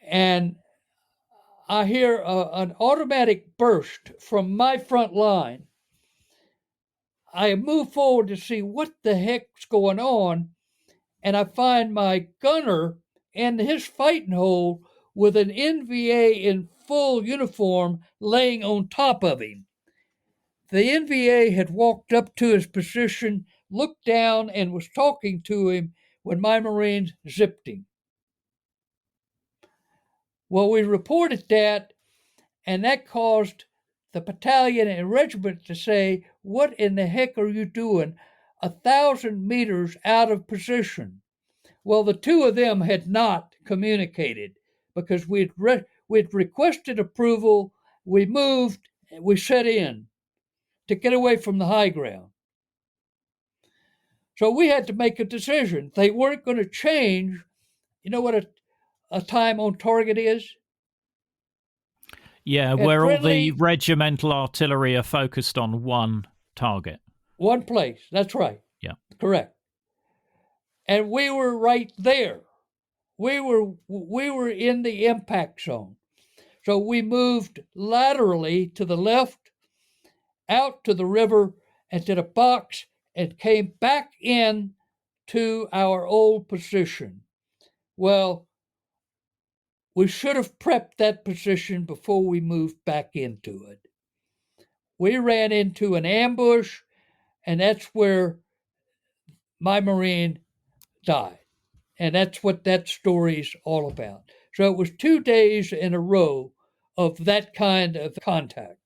and I hear an automatic burst from my front line. I move forward to see what the heck's going on, and I find my gunner in his fighting hole with an NVA in full uniform laying on top of him. The NVA had walked up to his position, looked down, and was talking to him when my Marines zipped him. Well, we reported that, and that caused the battalion and regiment to say, what in the heck are you doing 1,000 meters out of position? Well, the two of them had not communicated because we'd requested approval, we moved, we set in to get away from the high ground. So we had to make a decision. They weren't going to change. You know what a time on target is? Yeah, where all the regimental artillery are focused on one target. One place, that's right. Yeah. Correct. And we were right there. We were in the impact zone. So we moved laterally to the left, out to the river, and to the box, and came back in to our old position. Well, we should have prepped that position before we moved back into it. We ran into an ambush, and that's where my Marine died. And that's what that story's all about. So it was 2 days in a row of that kind of contact.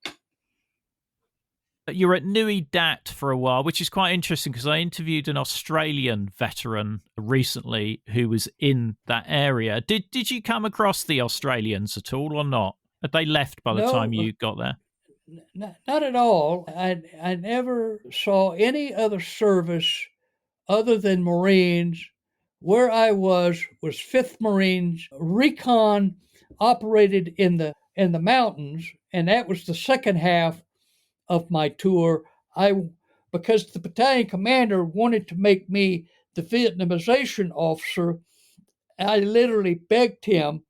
You're at Nui Dat for a while, which is quite interesting because I interviewed an Australian veteran recently who was in that area. Did you come across the Australians at all or not? Had they left by the time you got there? Not at all. I never saw any other service other than Marines. Where I was 5th Marines. Recon operated in the mountains, and that was the second half of my tour. Because the battalion commander wanted to make me the Vietnamization officer, I literally begged him,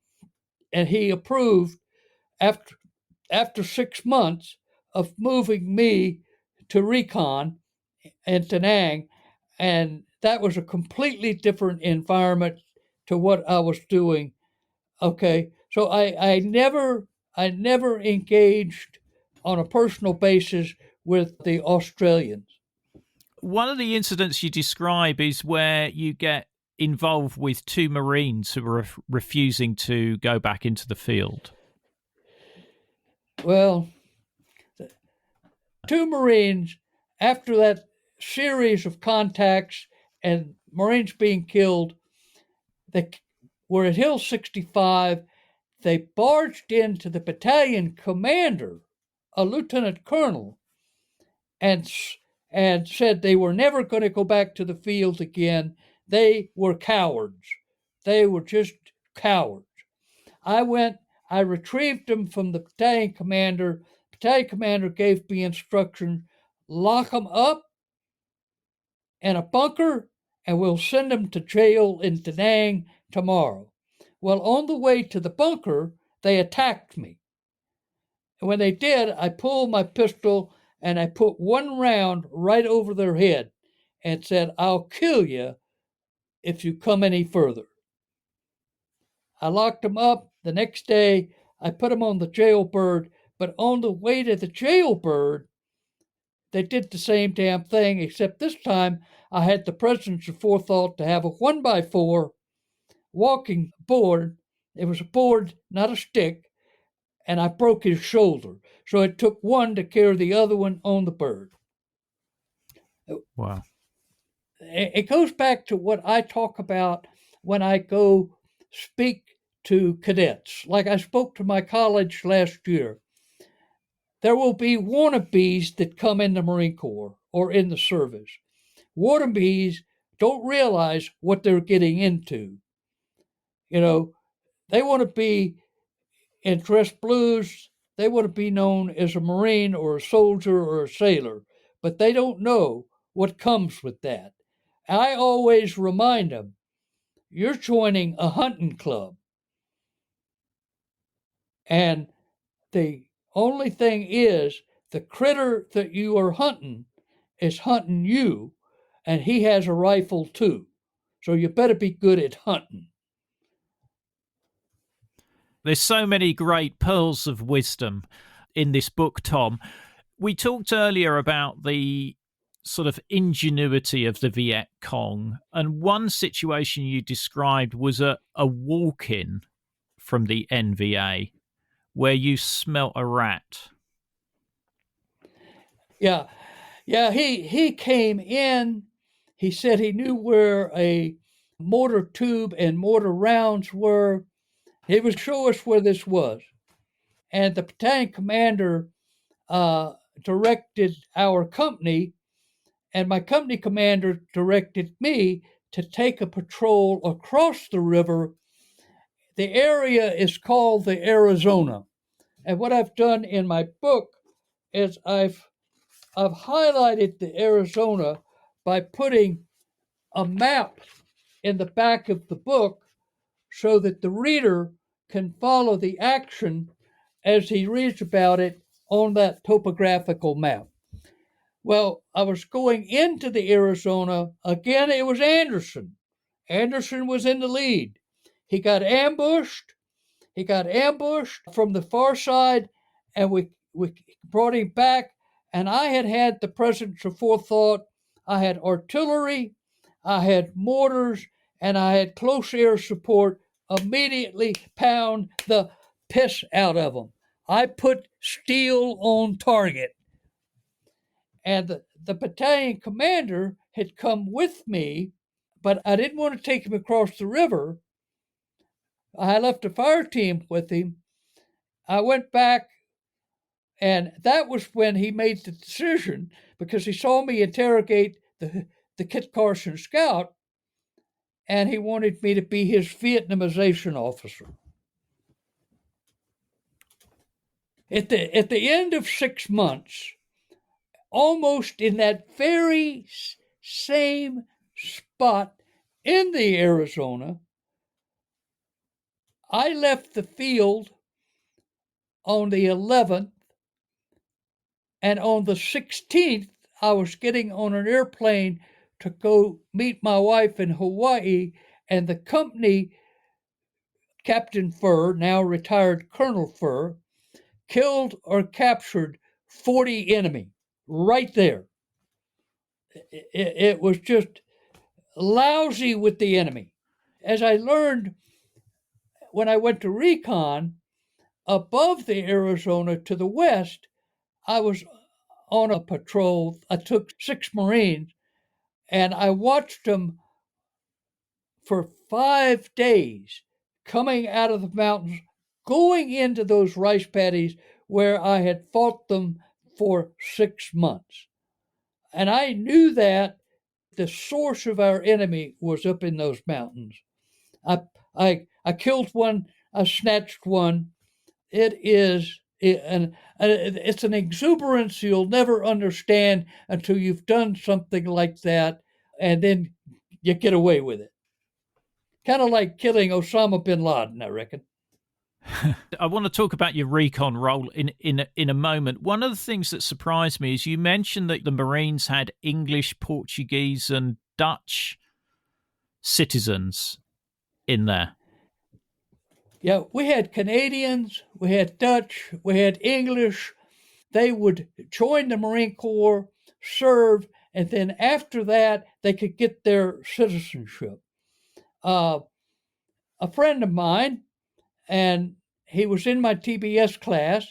and he approved after 6 months of moving me to recon in Da Nang, and that was a completely different environment to what I was doing. Okay, so I never engaged on a personal basis with the Australians. One of the incidents you describe is where you get involved with two Marines who are refusing to go back into the field. Well, two Marines, after that series of contacts and Marines being killed, they were at Hill 65. They barged into the battalion commander, a lieutenant colonel, and and said they were never going to go back to the field again. They were cowards. They were just cowards. I went, I retrieved them from the battalion commander. Battalion commander gave me instructions: lock them up in a bunker, and we'll send them to jail in Da Nang tomorrow. Well, on the way to the bunker, they attacked me. And when they did, I pulled my pistol and I put one round right over their head and said, I'll kill you if you come any further. I locked them up. The next day, I put them on the jailbird, but on the way to the jailbird, they did the same damn thing, except this time I had the presence of forethought to have a 1x4 walking board. It was a board, not a stick, and I broke his shoulder. So it took one to carry the other one on the bird. Wow. It goes back to what I talk about when I go speak to cadets. Like I spoke to my college last year. There will be wannabes that come in the Marine Corps or in the service. Wannabes don't realize what they're getting into. You know, they want to be in dress blues. They want to be known as a Marine or a soldier or a sailor, but they don't know what comes with that. I always remind them, you're joining a hunting club. And the only thing is, the critter that you are hunting is hunting you, and he has a rifle too. So you better be good at hunting. There's so many great pearls of wisdom in this book, Tom. We talked earlier about the sort of ingenuity of the Viet Cong, and one situation you described was a walk-in from the NVA where you smelt a rat. Yeah, he came in. He said he knew where a mortar tube and mortar rounds were. He would show us where this was. And the battalion commander directed our company, and my company commander directed me to take a patrol across the river. The area is called the Arizona. And what I've done in my book is I've highlighted the Arizona by putting a map in the back of the book so that the reader can follow the action as he reads about it on that topographical map. Well, I was going into the Arizona. Again, it was Anderson. Anderson was in the lead. He got ambushed. He got ambushed from the far side, and we brought him back. And I had the presence of forethought. I had artillery, I had mortars, and I had close air support. Immediately pound the piss out of them. I put steel on target. And the battalion commander had come with me, but I didn't want to take him across the river. I left a fire team with him. I went back, and that was when he made the decision, because he saw me interrogate the Kit Carson scout, and he wanted me to be his Vietnamization officer. At the end of 6 months, almost in that very same spot in the Arizona, I left the field on the 11th, and on the 16th, I was getting on an airplane to go meet my wife in Hawaii, and the company, Captain Furr, now retired Colonel Furr, killed or captured 40 enemy right there. It was just lousy with the enemy. As I learned when I went to recon, above the Arizona to the west, I was on a patrol. I took 6 Marines and I watched them for 5 days coming out of the mountains, going into those rice paddies where I had fought them for 6 months. And I knew that the source of our enemy was up in those mountains. I killed one, I snatched one. It's an exuberance you'll never understand until you've done something like that, and then you get away with it. Kind of like killing Osama bin Laden, I reckon. I want to talk about your recon role in a moment. One of the things that surprised me is you mentioned that the Marines had English, Portuguese, and Dutch citizens in there. Yeah, we had Canadians, we had Dutch, we had English. They would join the Marine Corps, serve, and then after that, they could get their citizenship. A friend of mine, and he was in my TBS class,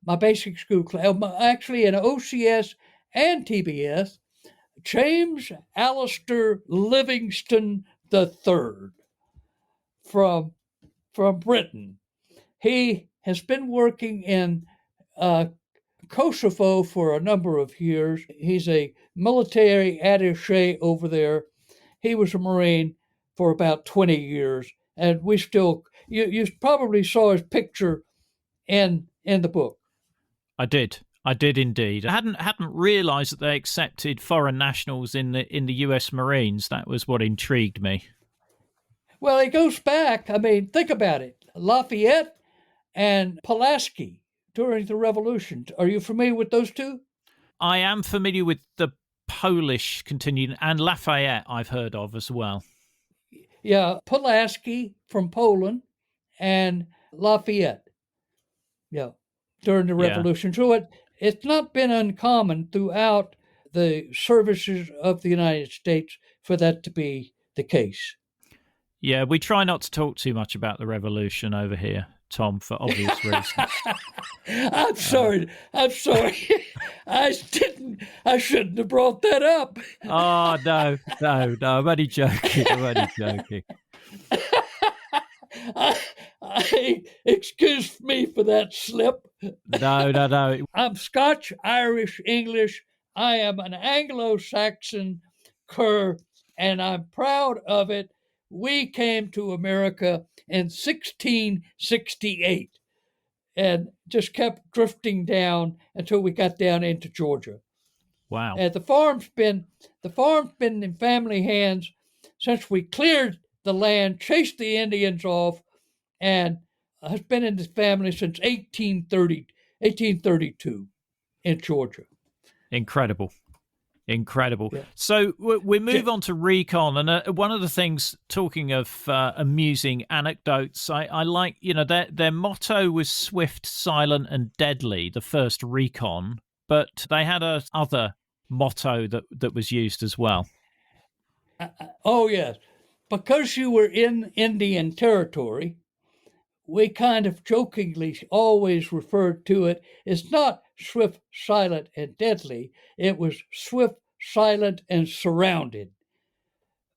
my basic school class, actually in OCS and TBS, James Alistair Livingston III from Britain. He has been working in Kosovo for a number of years. He's a military attaché over there. He was a Marine for about 20 years, and we still, you probably saw his picture in the book. I did indeed. I hadn't realised that they accepted foreign nationals in the U.S. Marines. That was what intrigued me. Well, it goes back. I mean, think about it. Lafayette and Pulaski during the Revolution. Are you familiar with those two? I am familiar with the Polish contingent, and Lafayette I've heard of as well. Yeah, Pulaski from Poland and Lafayette. Yeah, during the Revolution. So it's not been uncommon throughout the services of the United States for that to be the case. Yeah, we try not to talk too much about the Revolution over here, Tom, for obvious reasons. I'm sorry. I shouldn't have brought that up. Oh, no. I'm only joking. Excuse me for that slip. No. I'm Scotch, Irish, English. I am an Anglo-Saxon cur, and I'm proud of it. We came to America in 1668 and just kept drifting down until we got down into Georgia. Wow. And the farm's been in family hands since we cleared the land, chased the Indians off, and has been in the family since 1832 in Georgia. Incredible. Yeah. So we move on to recon, and one of the things, talking of amusing anecdotes, I like, their motto was swift, silent, and deadly, the first recon, but they had a other motto that was used as well. Oh, yes. Because you were in Indian territory, we kind of jokingly always referred to it as not swift, silent, and deadly. It was swift, silent, and surrounded,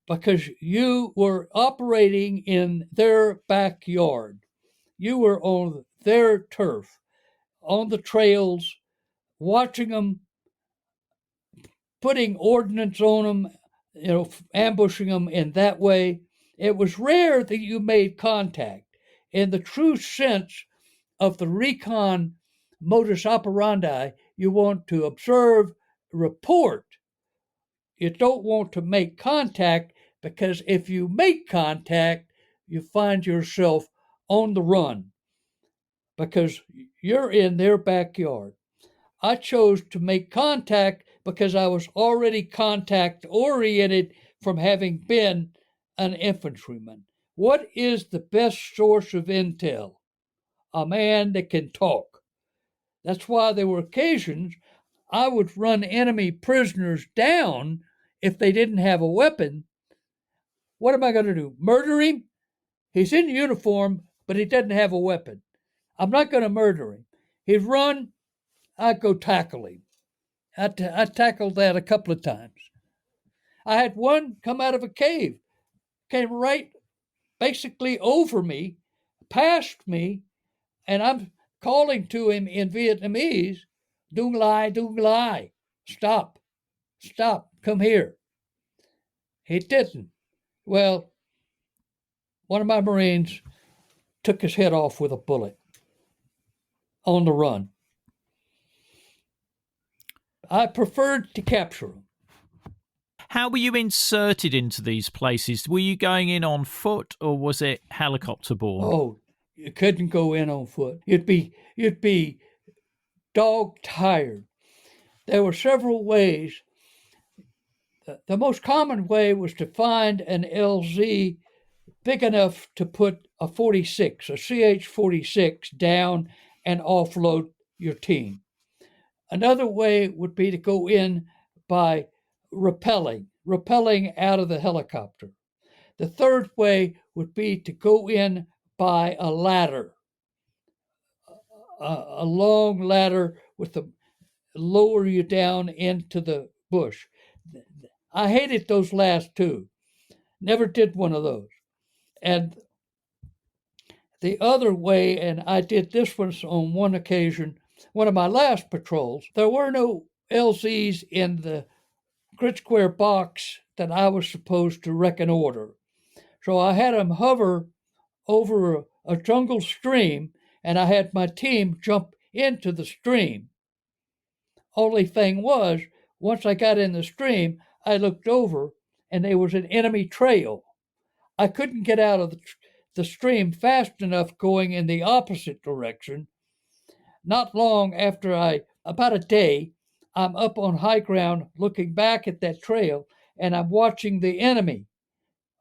because you were operating in their backyard. You were on their turf, on the trails, watching them, putting ordnance on them, ambushing them in that way. It was rare that you made contact. In the true sense of the recon modus operandi, you want to observe, report. You don't want to make contact, because if you make contact, you find yourself on the run because you're in their backyard. I chose to make contact because I was already contact oriented from having been an infantryman. What is the best source of intel? A man that can talk. That's why there were occasions I would run enemy prisoners down if they didn't have a weapon. What am I going to do? Murder him? He's in uniform, but he doesn't have a weapon. I'm not going to murder him. He'd run, I'd go tackle him. I tackled that a couple of times. I had one come out of a cave, came right basically over me, past me, and I'm calling to him in Vietnamese, Dung Lai, stop, come here. He didn't. Well, one of my Marines took his head off with a bullet on the run. I preferred to capture him. How were you inserted into these places? Were you going in on foot or was it helicopter board? Oh, you couldn't go in on foot. You'd be dog tired. There were several ways. The most common way was to find an LZ big enough to put a 46, a CH-46 down and offload your team. Another way would be to go in by rappelling out of the helicopter. The third way would be to go in by a ladder, a long ladder with the lower you down into the bush. I hated those last two. Never did one of those. And the other way, and I did this one on one occasion, one of my last patrols, there were no LZs in the grid square box that I was supposed to reconnoiter. So I had them hover over a jungle stream, and I had my team jump into the stream. Only thing was, once I got in the stream, I looked over, and there was an enemy trail. I couldn't get out of the stream fast enough going in the opposite direction. Not long after about a day, I'm up on high ground looking back at that trail, and I'm watching the enemy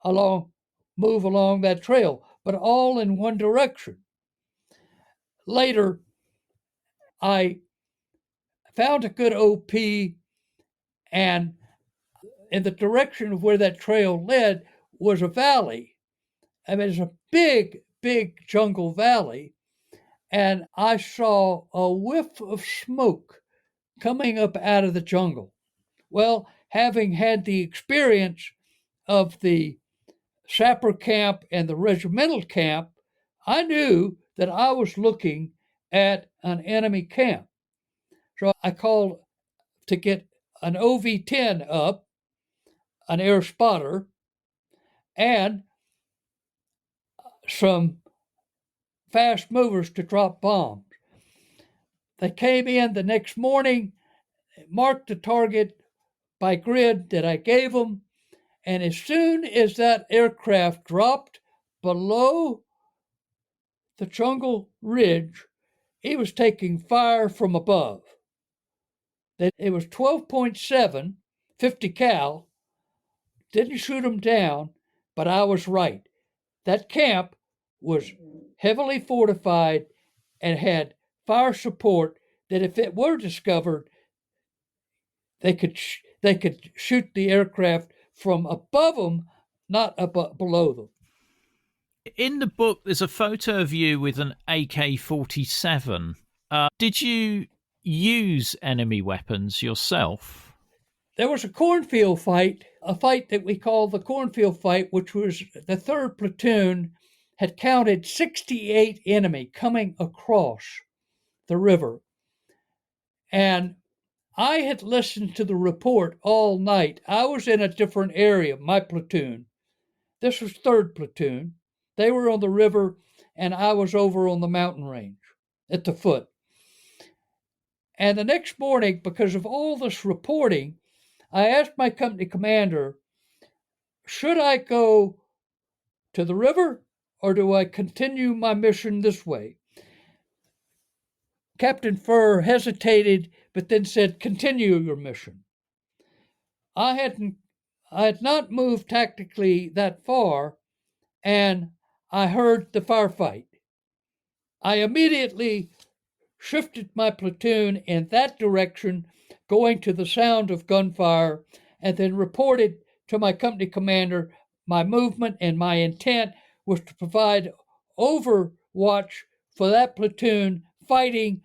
move along that trail, but all in one direction. Later, I found a good OP, and in the direction of where that trail led was a valley. I mean, it's a big, big jungle valley, and I saw a whiff of smoke coming up out of the jungle. Well, having had the experience of the sapper camp and the regimental camp, I knew that I was looking at an enemy camp. So I called to get an OV-10 up, an air spotter, and some fast movers to drop bombs. They came in the next morning, marked the target by grid that I gave them, and as soon as that aircraft dropped below the jungle ridge, he was taking fire from above. It was 12.7, 50 cal, didn't shoot him down, but I was right. That camp was heavily fortified and had fire support that if it were discovered, they could shoot the aircraft from above them, not below them. In the book, there's a photo of you with an AK-47. Did you use enemy weapons yourself? There was a cornfield fight, a fight that we call the cornfield fight, which was the 3rd Platoon had counted 68 enemy coming across the river. And I had listened to the report all night. I was in a different area, my platoon. This was 3rd Platoon. They were on the river, and I was over on the mountain range at the foot. And the next morning, because of all this reporting, I asked my company commander, should I go to the river or do I continue my mission this way? Captain Furr hesitated, but then said, continue your mission. I had not moved tactically that far, and I heard the firefight. I immediately shifted my platoon in that direction, going to the sound of gunfire, and then reported to my company commander my movement, and my intent was to provide overwatch for that platoon fighting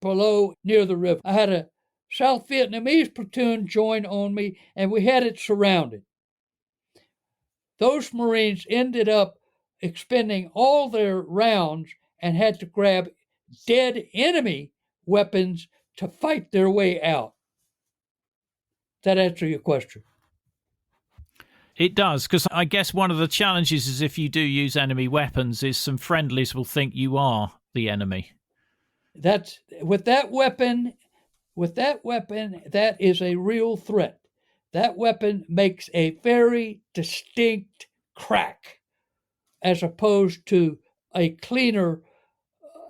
below near the river. I had a South Vietnamese platoon join on me, and we had it surrounded. Those Marines ended up expending all their rounds and had to grab dead enemy weapons to fight their way out. That answer your question? It does, because I guess one of the challenges is if you do use enemy weapons is some friendlies will think you are the enemy. That's with that weapon, that is a real threat. That weapon makes a very distinct crack as opposed to a cleaner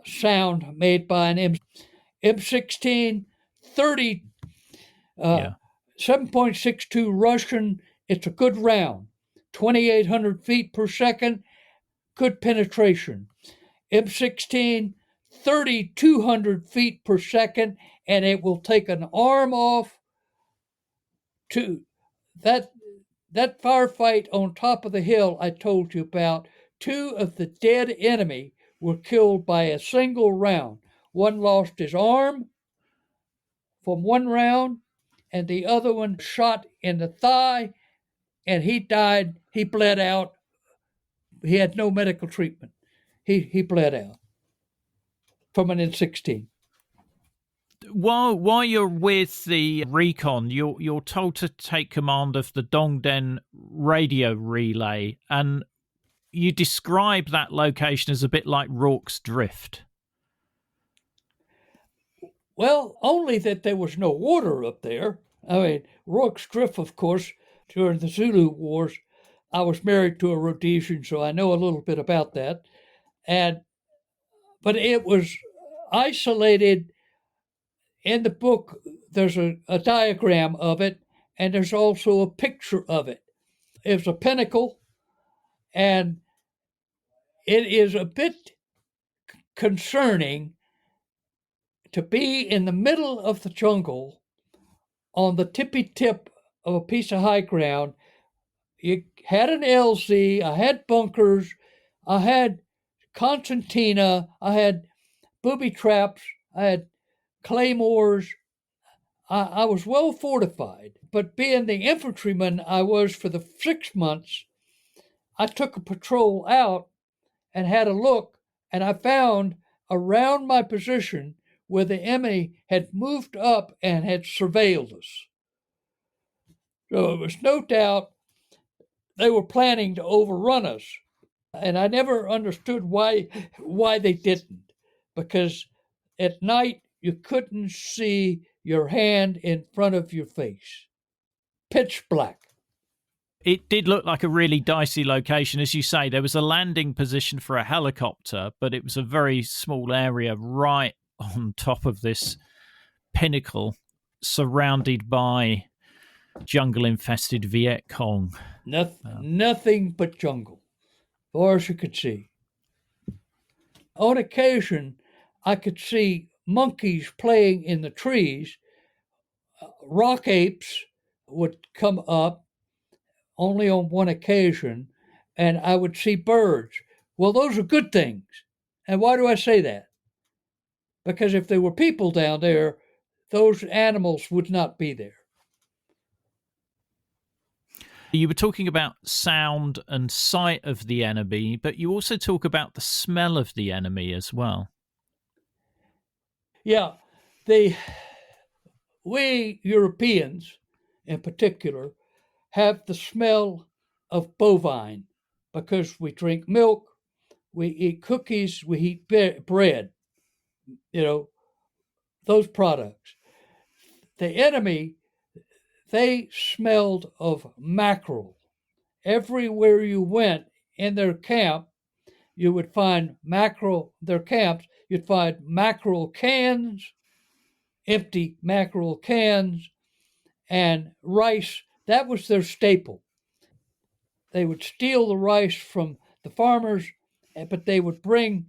sound made by an M16 30 7.62 Russian. It's a good round, 2,800 feet per second, good penetration. M16 3,200 feet per second, and it will take an arm off. To that firefight on top of the hill I told you about, 2 of the dead enemy were killed by a single round. One lost his arm from one round, and the other one shot in the thigh, and he died. He bled out. He had no medical treatment. He bled out from an N16. While you're with the recon, you're told to take command of the Dongden radio relay, and you describe that location as a bit like Rorke's Drift. Well, only that there was no water up there. I mean, Rorke's Drift, of course, during the Zulu Wars, I was married to a Rhodesian, so I know a little bit about that. But it was isolated. In the book, there's a diagram of it, and there's also a picture of it. It's a pinnacle, and it is a bit concerning to be in the middle of the jungle on the tippy tip of a piece of high ground. You had an LZ, I had bunkers, I had concertina, I had booby traps, I had claymores. I was well fortified, but being the infantryman I was for the 6 months, I took a patrol out and had a look, and I found around my position where the enemy had moved up and had surveilled us. So there was no doubt they were planning to overrun us. And I never understood why they didn't, because at night you couldn't see your hand in front of your face. Pitch black. It did look like a really dicey location. As you say, there was a landing position for a helicopter, but it was a very small area right on top of this pinnacle, surrounded by jungle-infested Viet Cong. Nothing but jungle, far as you could see. On occasion, I could see monkeys playing in the trees. Rock apes would come up only on one occasion, and I would see birds. Well, those are good things. And why do I say that? Because if there were people down there, those animals would not be there. You were talking about sound and sight of the enemy, but you also talk about the smell of the enemy as well. Yeah, we Europeans in particular have the smell of bovine because we drink milk, we eat cookies, we eat bread, those products. The enemy, they smelled of mackerel. Everywhere you went in their camp, you would find mackerel, their camps, you'd find mackerel cans, empty mackerel cans, and rice, that was their staple. They would steal the rice from the farmers, but they would bring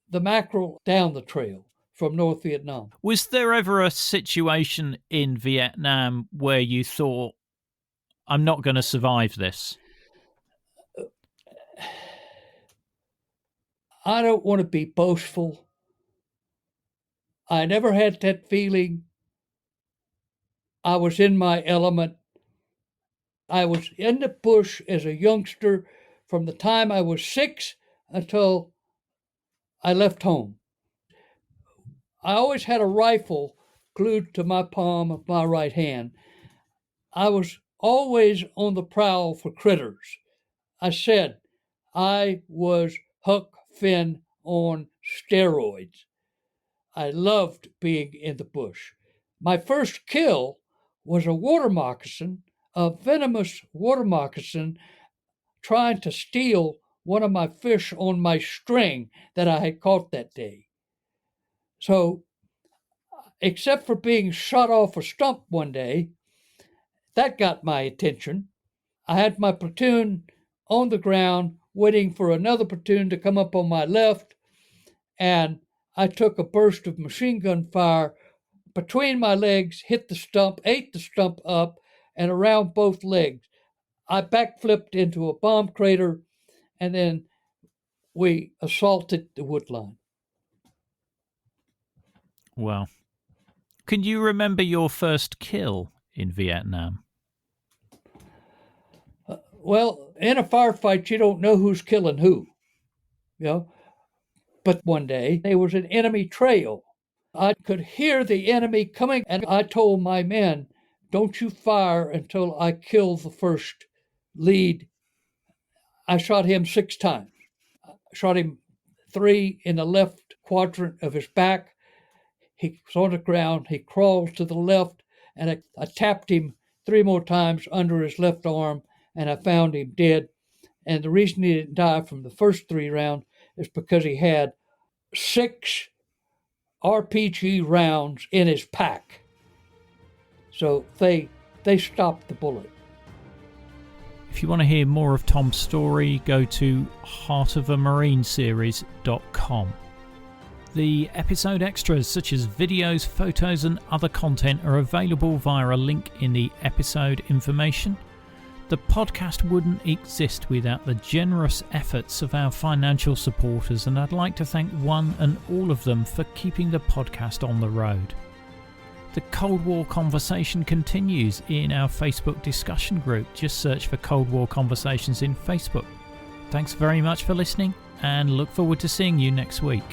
the mackerel down the trail from North Vietnam. Was there ever a situation in Vietnam where you thought, I'm not going to survive this? I don't want to be boastful. I never had that feeling. I was in my element. I was in the bush as a youngster from the time I was 6 until I left home. I always had a rifle glued to my palm of my right hand. I was always on the prowl for critters. I said I was Huck Finn on steroids. I loved being in the bush. My first kill was a water moccasin, a venomous water moccasin, trying to steal one of my fish on my string that I had caught that day. So, except for being shot off a stump one day, that got my attention. I had my platoon on the ground waiting for another platoon to come up on my left, and I took a burst of machine gun fire between my legs, hit the stump, ate the stump up, and around both legs. I backflipped into a bomb crater, and then we assaulted the woodline. Well, can you remember your first kill in Vietnam? Well, in a firefight, you don't know who's killing who, you know. But one day, there was an enemy trail. I could hear the enemy coming, and I told my men, don't you fire until I kill the first lead. I shot him 6 times. I shot him 3 in the left quadrant of his back. He was on the ground. He crawled to the left, and I tapped him 3 more times under his left arm, and I found him dead. And the reason he didn't die from the first 3 rounds is because he had 6 RPG rounds in his pack. So they stopped the bullet. If you want to hear more of Tom's story, go to heartofamarineseries.com. The episode extras such as videos, photos and other content are available via a link in the episode information. The podcast wouldn't exist without the generous efforts of our financial supporters, and I'd like to thank one and all of them for keeping the podcast on the road. The Cold War conversation continues in our Facebook discussion group. Just search for Cold War Conversations in Facebook. Thanks very much for listening, and look forward to seeing you next week.